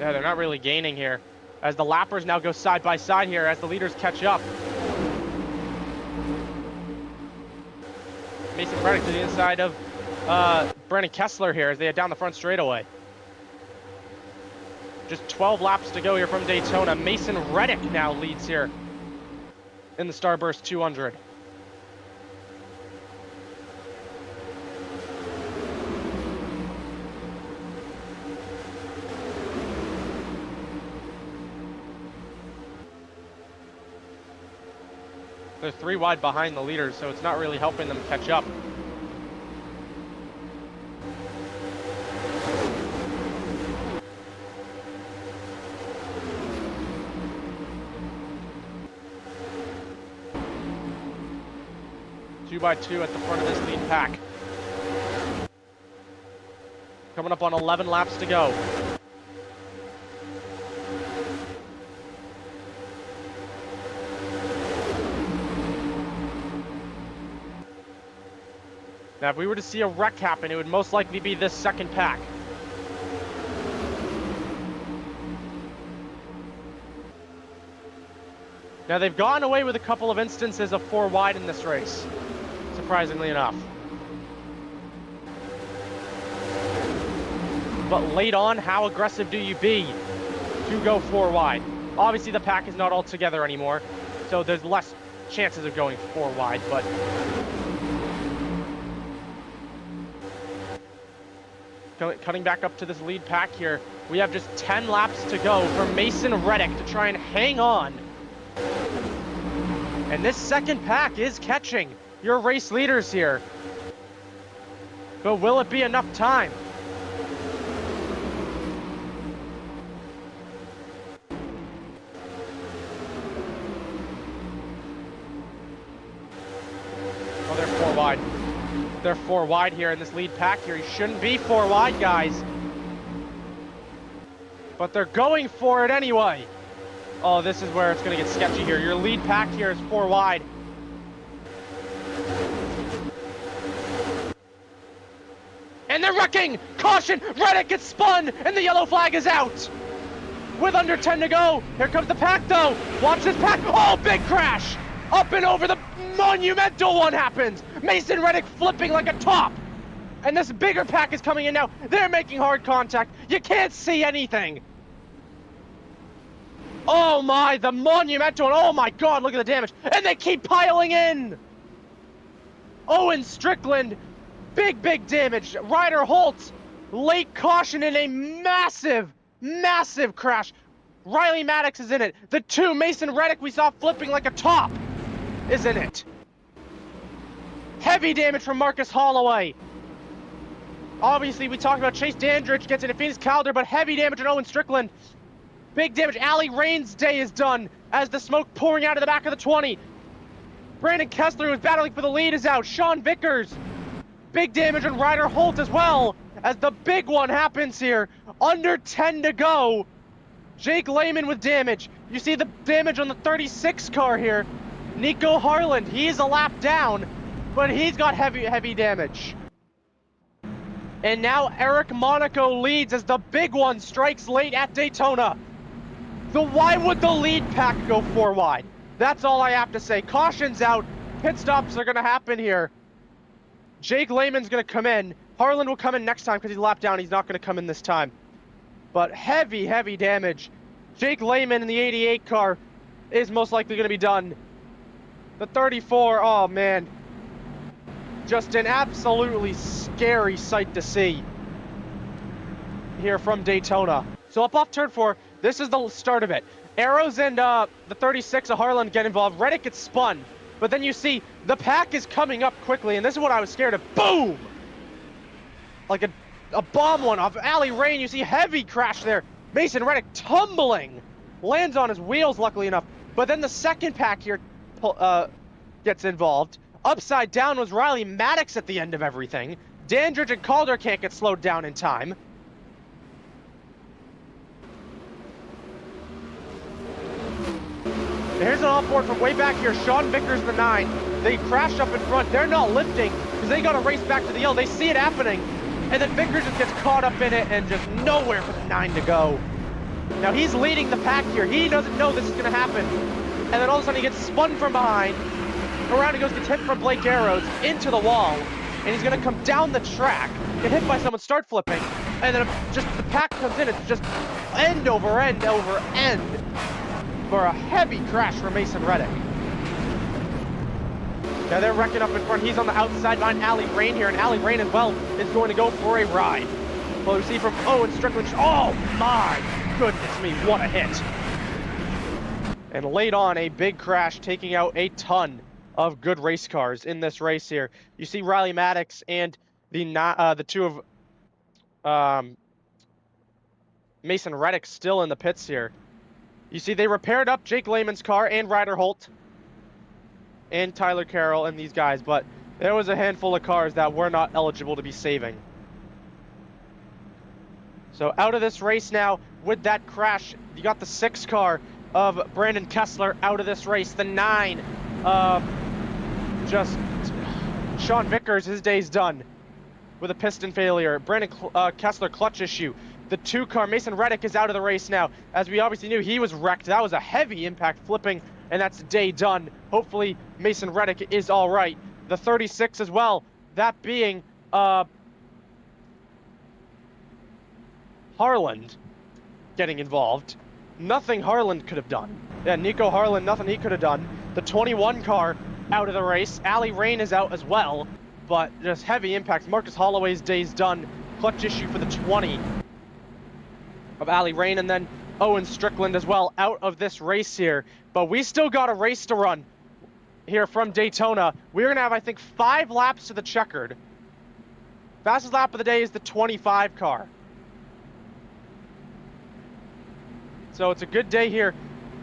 Yeah, they're not really gaining here, as the lappers now go side by side here as the leaders catch up. Mason Reddick to the inside of Brandon Kessler here as they head down the front straightaway. Just 12 laps to go here from Daytona. Mason Reddick now leads here in the Starburst 200. They're 3 wide behind the leaders, so it's not really helping them catch up. Two by 2 at the front of this lead pack. Coming up on 11 laps to go. Now, if we were to see a wreck happen, it would most likely be this second pack. Now, they've gone away with a couple of instances of 4 wide in this race, surprisingly enough. But late on, how aggressive do you be to go 4 wide? Obviously, the pack is not all together anymore, so there's less chances of going 4 wide, but cutting back up to this lead pack here, we have just 10 laps to go for Mason Reddick to try and hang on. And this second pack is catching your race leaders here. But will it be enough time? Oh, they're 4 wide. They're 4 wide here in this lead pack here. You shouldn't be 4 wide, guys. But they're going for it anyway. Oh, this is where it's going to get sketchy here. Your lead pack here is 4 wide. And they're wrecking! Caution! Reddick gets spun! And the yellow flag is out! With under 10 to go. Here comes the pack, though. Watch this pack. Oh, big crash! Up and over the monumental one happens! Mason Reddick flipping like a top! And this bigger pack is coming in now. They're making hard contact. You can't see anything. Oh my, the monumental one. Oh my God, look at the damage. And they keep piling in. Owen Strickland, big damage. Ryder Holt, late caution in a massive crash. Riley Maddox is in it. The 2, Mason Reddick, we saw flipping like a top, is in it. Heavy damage from Marcus Holloway. Obviously, we talked about Chase Dandridge gets into Phoenix Calder, but heavy damage on Owen Strickland. Big damage. Allie Rain's day is done as the smoke pouring out of the back of the 20. Brandon Kessler, who was battling for the lead, is out. Sean Vickers. Big damage on Ryder Holt as well. as the big one happens here. Under 10 to go. Jake Lehman with damage. You see the damage on the 36 car here. Nico Harland, he's a lap down, but he's got heavy damage. And now Eric Monaco leads as the big one strikes late at Daytona. Why would the lead pack go 4 wide? That's all I have to say. Caution's out. Pit stops are going to happen here. Jake Lehman's going to come in. Harland will come in next time because he's lapped down. He's not going to come in this time. But heavy damage. Jake Lehman in the 88 car is most likely going to be done. The 34, oh man. Just an absolutely scary sight to see here from Daytona. So up off turn 4, this is the start of it. Arrows and the 36 of Harland get involved. Reddick gets spun. But then you see the pack is coming up quickly, and this is what I was scared of. Boom! Like a bomb one off Alley Rain. You see heavy crash there. Mason Reddick tumbling. Lands on his wheels, luckily enough. But then the second pack here gets involved. Upside down was Riley Maddox at the end of everything. Dandridge and Calder can't get slowed down in time. Here's an offboard from way back here. Sean Vickers, the 9. They crashed up in front. They're not lifting because they got to race back to the L. They see it happening. And then Vickers just gets caught up in it and just nowhere for the 9 to go. Now he's leading the pack here. He doesn't know this is going to happen. And then all of a sudden he gets spun from behind. Around he goes, gets hit from Blake Arrows into the wall. And he's going to come down the track, get hit by someone, start flipping. And then just the pack comes in. It's just end over end over end. For a heavy crash for Mason Reddick. Now they're wrecking up in front. He's on the outside behind Alley Rain here, and Alley Rain as well is going to go for a ride. Well, you see from Owen Strickland. Oh my goodness me, what a hit. And late on, a big crash taking out a ton of good race cars in this race here. You see Riley Maddox and the two of Mason Reddick still in the pits here. You see, they repaired up Jake Lehman's car and Ryder Holt and Tyler Carroll and these guys, but there was a handful of cars that were not eligible to be saving. So out of this race now, with that crash, you got the 6 car of Brandon Kessler out of this race. The 9, just Sean Vickers, his day's done with a piston failure. Brandon Kessler clutch issue. The 2 car, Mason Reddick, is out of the race now. As we obviously knew, he was wrecked. That was a heavy impact flipping, and that's day done. Hopefully, Mason Reddick is all right. The 36 as well, that being Harland getting involved. Nothing Harland could have done. Yeah, Nico Harland, nothing he could have done. The 21 car out of the race. Alley Rain is out as well, but just heavy impacts. Marcus Holloway's day's done. Clutch issue for the 20. Of Alley Rain, and then Owen Strickland as well out of this race here. But we still got a race to run here from Daytona. We're going to have, I think, 5 laps to the checkered. Fastest lap of the day is the 25 car. So it's a good day here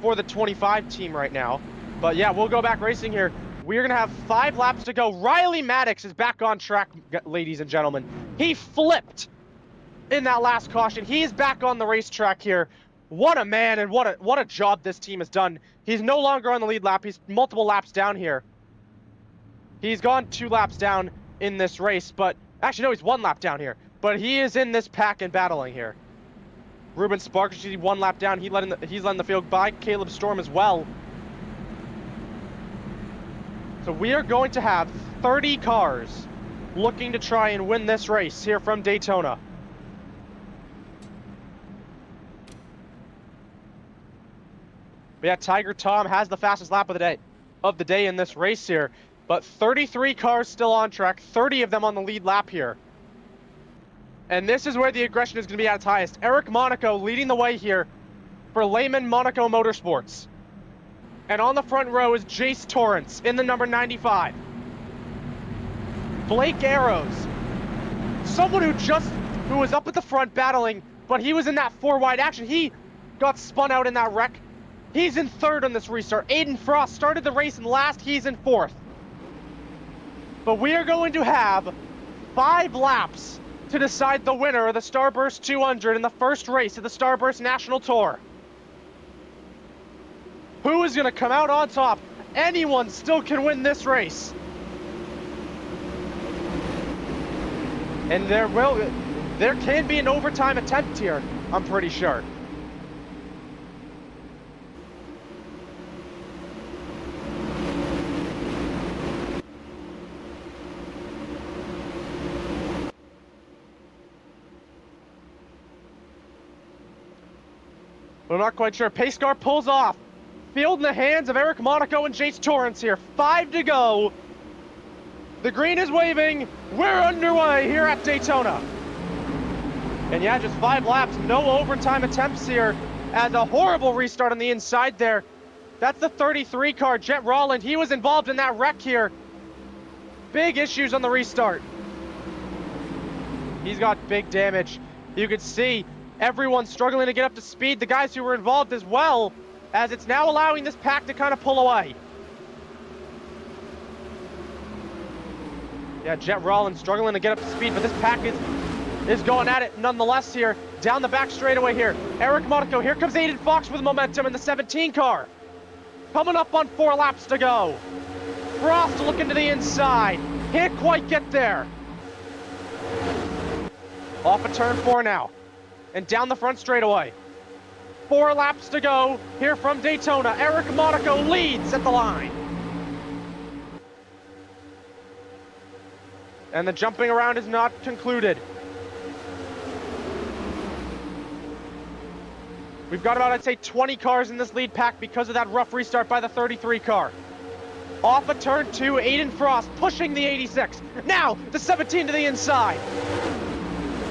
for the 25 team right now. But yeah, we'll go back racing here. We're going to have 5 laps to go. Riley Maddox is back on track, ladies and gentlemen. He flipped in that last caution. He's back on the racetrack here. What a man, and what a job this team has done. He's no longer on the lead lap. He's multiple laps down here. He's gone 2 laps down in this race, but actually no, he's 1 lap down here. But he is in this pack and battling here. Ruben Sparks, you see 1 lap down. He's letting the field by Caleb Storm as well. So we are going to have 30 cars looking to try and win this race here from Daytona. But yeah, Tiger Tom has the fastest lap of the day in this race here. But 33 cars still on track, 30 of them on the lead lap here. And this is where the aggression is going to be at its highest. Eric Monaco leading the way here for Lehman Monaco Motorsports. And on the front row is Jace Torrance in the number 95. Blake Arrows, someone who was up at the front battling, but he was in that 4 wide action. He got spun out in that wreck. He's in 3rd on this restart. Aiden Frost started the race in last. He's in 4th. But we are going to have 5 laps to decide the winner of the Starburst 200 in the first race of the Starburst National Tour. Who is going to come out on top? Anyone still can win this race. And there can be an overtime attempt here, I'm pretty sure. We're not quite sure. Pace car pulls off. Field in the hands of Eric Monaco and Jace Torrance here. 5 to go. The green is waving. We're underway here at Daytona. And yeah, just 5 laps. No overtime attempts here. As a horrible restart on the inside there. That's the 33 car, Jet Rolland. He was involved in that wreck here. Big issues on the restart. He's got big damage. You could see everyone struggling to get up to speed. The guys who were involved as well, as it's now allowing this pack to kind of pull away. Yeah, Jet Rolland struggling to get up to speed, but this pack is going at it nonetheless here. Down the back straightaway here. Eric Monaco, here comes Aiden Fox with momentum in the 17 car. Coming up on 4 laps to go. Frost looking to the inside. Can't quite get there. Off of turn 4 now. And down the front straightaway. 4 laps to go here from Daytona. Eric Monaco leads at the line. And the jumping around is not concluded. We've got about, I'd say, 20 cars in this lead pack because of that rough restart by the 33 car. Off of turn 2, Aiden Frost pushing the 86. Now, the 17 to the inside.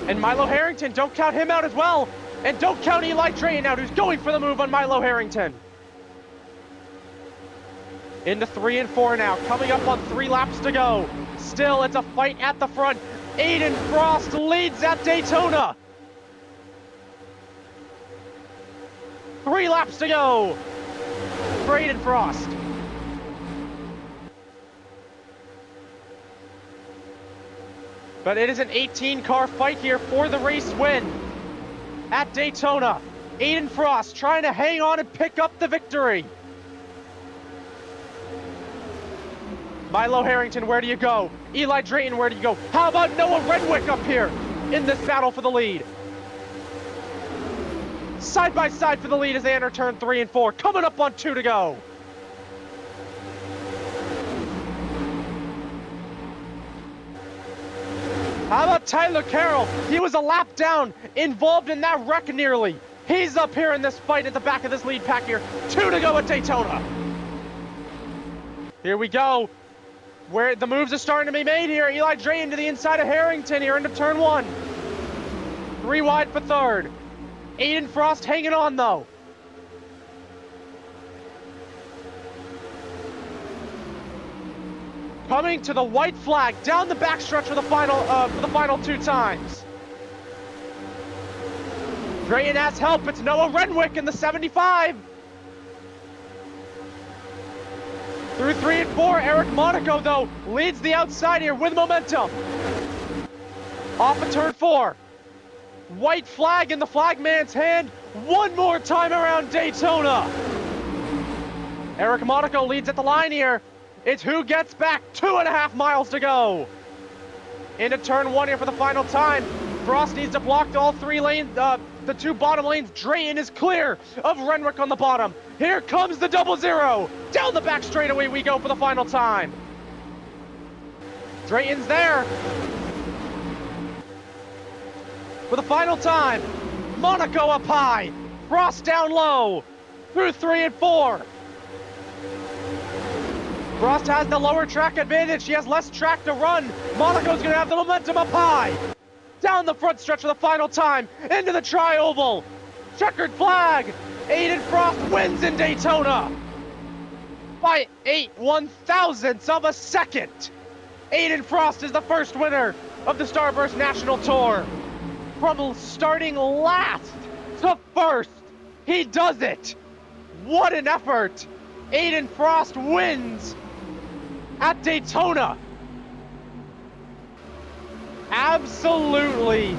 And Milo Harrington, don't count him out as well. And don't count Eli Drayton out, who's going for the move on Milo Harrington. Into 3 and 4 now, coming up on 3 laps to go. Still, it's a fight at the front. Aiden Frost leads at Daytona. 3 laps to go for Aiden Frost. But it is an 18-car fight here for the race win at Daytona. Aiden Frost trying to hang on and pick up the victory. Milo Harrington, where do you go? Eli Drayton, where do you go? How about Noah Redwick up here in this battle for the lead? Side by side for the lead as they enter turn 3 and 4. Coming up on 2 to go. How about Tyler Carroll? He was a lap down, involved in that wreck nearly. He's up here in this fight at the back of this lead pack here. 2 to go at Daytona. Here we go. Where the moves are starting to be made here. Eli Drayton to the inside of Harrington here into turn 1. 3 wide for third. Aiden Frost hanging on though. Coming to the white flag down the backstretch for the final 2 times. Drayton has help. It's Noah Renwick in the 75. Through 3 and 4, Eric Monaco though leads the outside here with momentum. Off of turn 4. White flag in the flagman's hand. One more time around Daytona. Eric Monaco leads at the line here. It's who gets back. 2.5 miles to go. Into turn 1 here for the final time. Frost needs to block all 3 lanes, the 2 bottom lanes. Drayton is clear of Renwick on the bottom. Here comes the 0-0. Down the back straightaway we go for the final time. Drayton's there. For the final time. Monaco up high. Frost down low. Through 3 and 4. Frost has the lower track advantage. He has less track to run. Monaco's going to have the momentum up high. Down the front stretch for the final time. Into the tri-oval. Checkered flag. Aiden Frost wins in Daytona. By 8 1/1000ths of a second. Aiden Frost is the first winner of the Starburst National Tour. From starting last to first. He does it. What an effort. Aiden Frost wins at Daytona. absolutely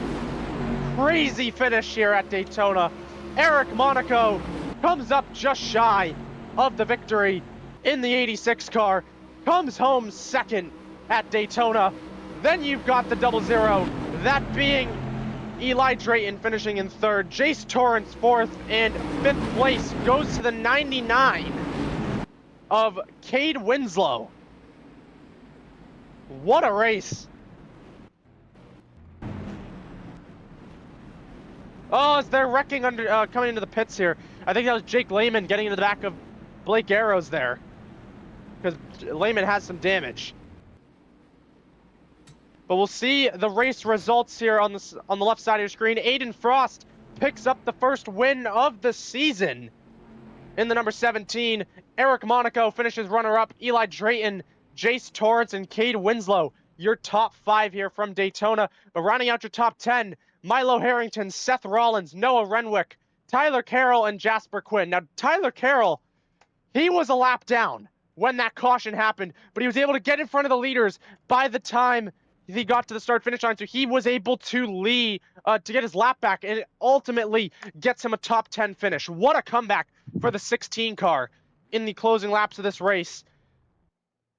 crazy finish here at Daytona. Eric Monaco comes up just shy of the victory in the 86 car, comes home second at Daytona. Then you've got the 00, that being Eli Drayton finishing in third, Jace Torrance fourth, and fifth place goes to the 99 of Cade Winslow. What a race. Oh, as they're wrecking under, coming into the pits here. I think that was Jake Lehman getting into the back of Blake Arrows there, because Lehman has some damage. But we'll see the race results here on the left side of your screen. Aiden Frost picks up the first win of the season in the number 17. Eric Monaco finishes runner-up. Eli Drayton, Jace Torrance, and Cade Winslow, your top 5 here from Daytona. But rounding out your top 10, Milo Harrington, Seth Rollins, Noah Renwick, Tyler Carroll, and Jasper Quinn. Now, Tyler Carroll, he was a lap down when that caution happened, but he was able to get in front of the leaders by the time he got to the start-finish line, so he was able to lead, to get his lap back, and it ultimately gets him a top 10 finish. What a comeback for the 16 car in the closing laps of this race.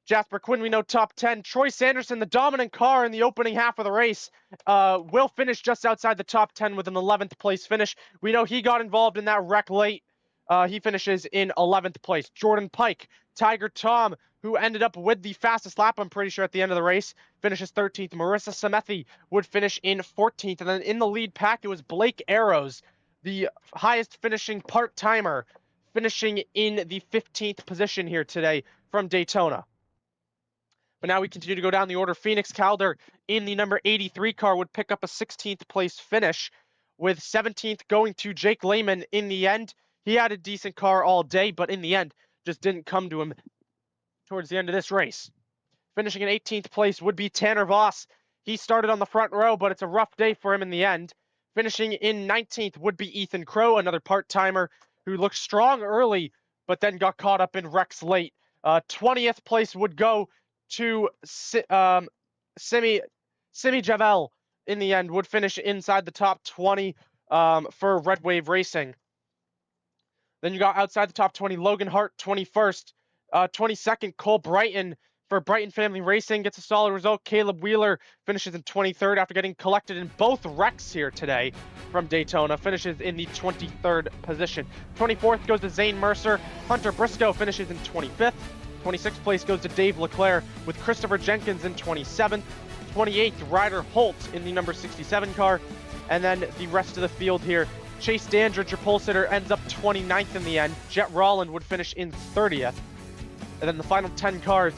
Jasper Quinn, we know, top 10. Troy Sanderson, the dominant car in the opening half of the race, will finish just outside the top 10 with an 11th place finish. We know he got involved in that wreck late. He finishes in 11th place. Jordan Pike, Tiger Tom, who ended up with the fastest lap, I'm pretty sure, at the end of the race, finishes 13th. Marissa Semethi would finish in 14th. And then in the lead pack, it was Blake Arrows, the highest finishing part-timer, finishing in the 15th position here today from Daytona. But now we continue to go down the order. Phoenix Calder in the number 83 car would pick up a 16th place finish, with 17th going to Jake Lehman in the end. He had a decent car all day, but in the end, just didn't come to him towards the end of this race. Finishing in 18th place would be Tanner Voss. He started on the front row, but it's a rough day for him in the end. Finishing in 19th would be Ethan Crow, another part-timer who looked strong early, but then got caught up in wrecks late. 20th place would go to Simi Javel in the end, would finish inside the top 20 for Red Wave Racing. Then you got outside the top 20, Logan Hart, 21st. 22nd, Cole Brighton for Brighton Family Racing gets a solid result. Caleb Wheeler finishes in 23rd after getting collected in both wrecks here today from Daytona, finishes in the 23rd position. 24th goes to Zane Mercer. Hunter Briscoe finishes in 25th. 26th place goes to Dave Leclerc, with Christopher Jenkins in 27th. 28th, Ryder Holt in the number 67 car. And then the rest of the field here, Chase Dandridge, your pole sitter, ends up 29th in the end. Jet Rolland would finish in 30th. And then the final 10 cars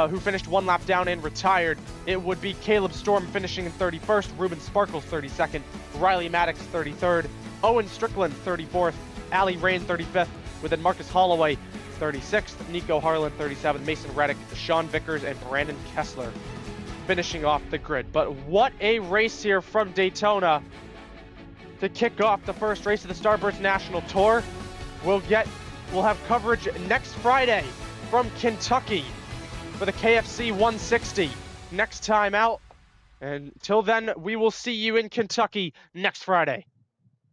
who finished one lap down and retired, it would be Caleb Storm finishing in 31st, Ruben Sparkles 32nd, Riley Maddox 33rd, Owen Strickland 34th, Ali Rain 35th, with then Marcus Holloway 36th, Nico Harlan 37th, Mason Reddick, Sean Vickers, and Brandon Kessler finishing off the grid. But what a race here from Daytona to kick off the first race of the Starburst National Tour. We'll have coverage next Friday from Kentucky for the KFC 160 next time out. And until then, we will see you in Kentucky next Friday.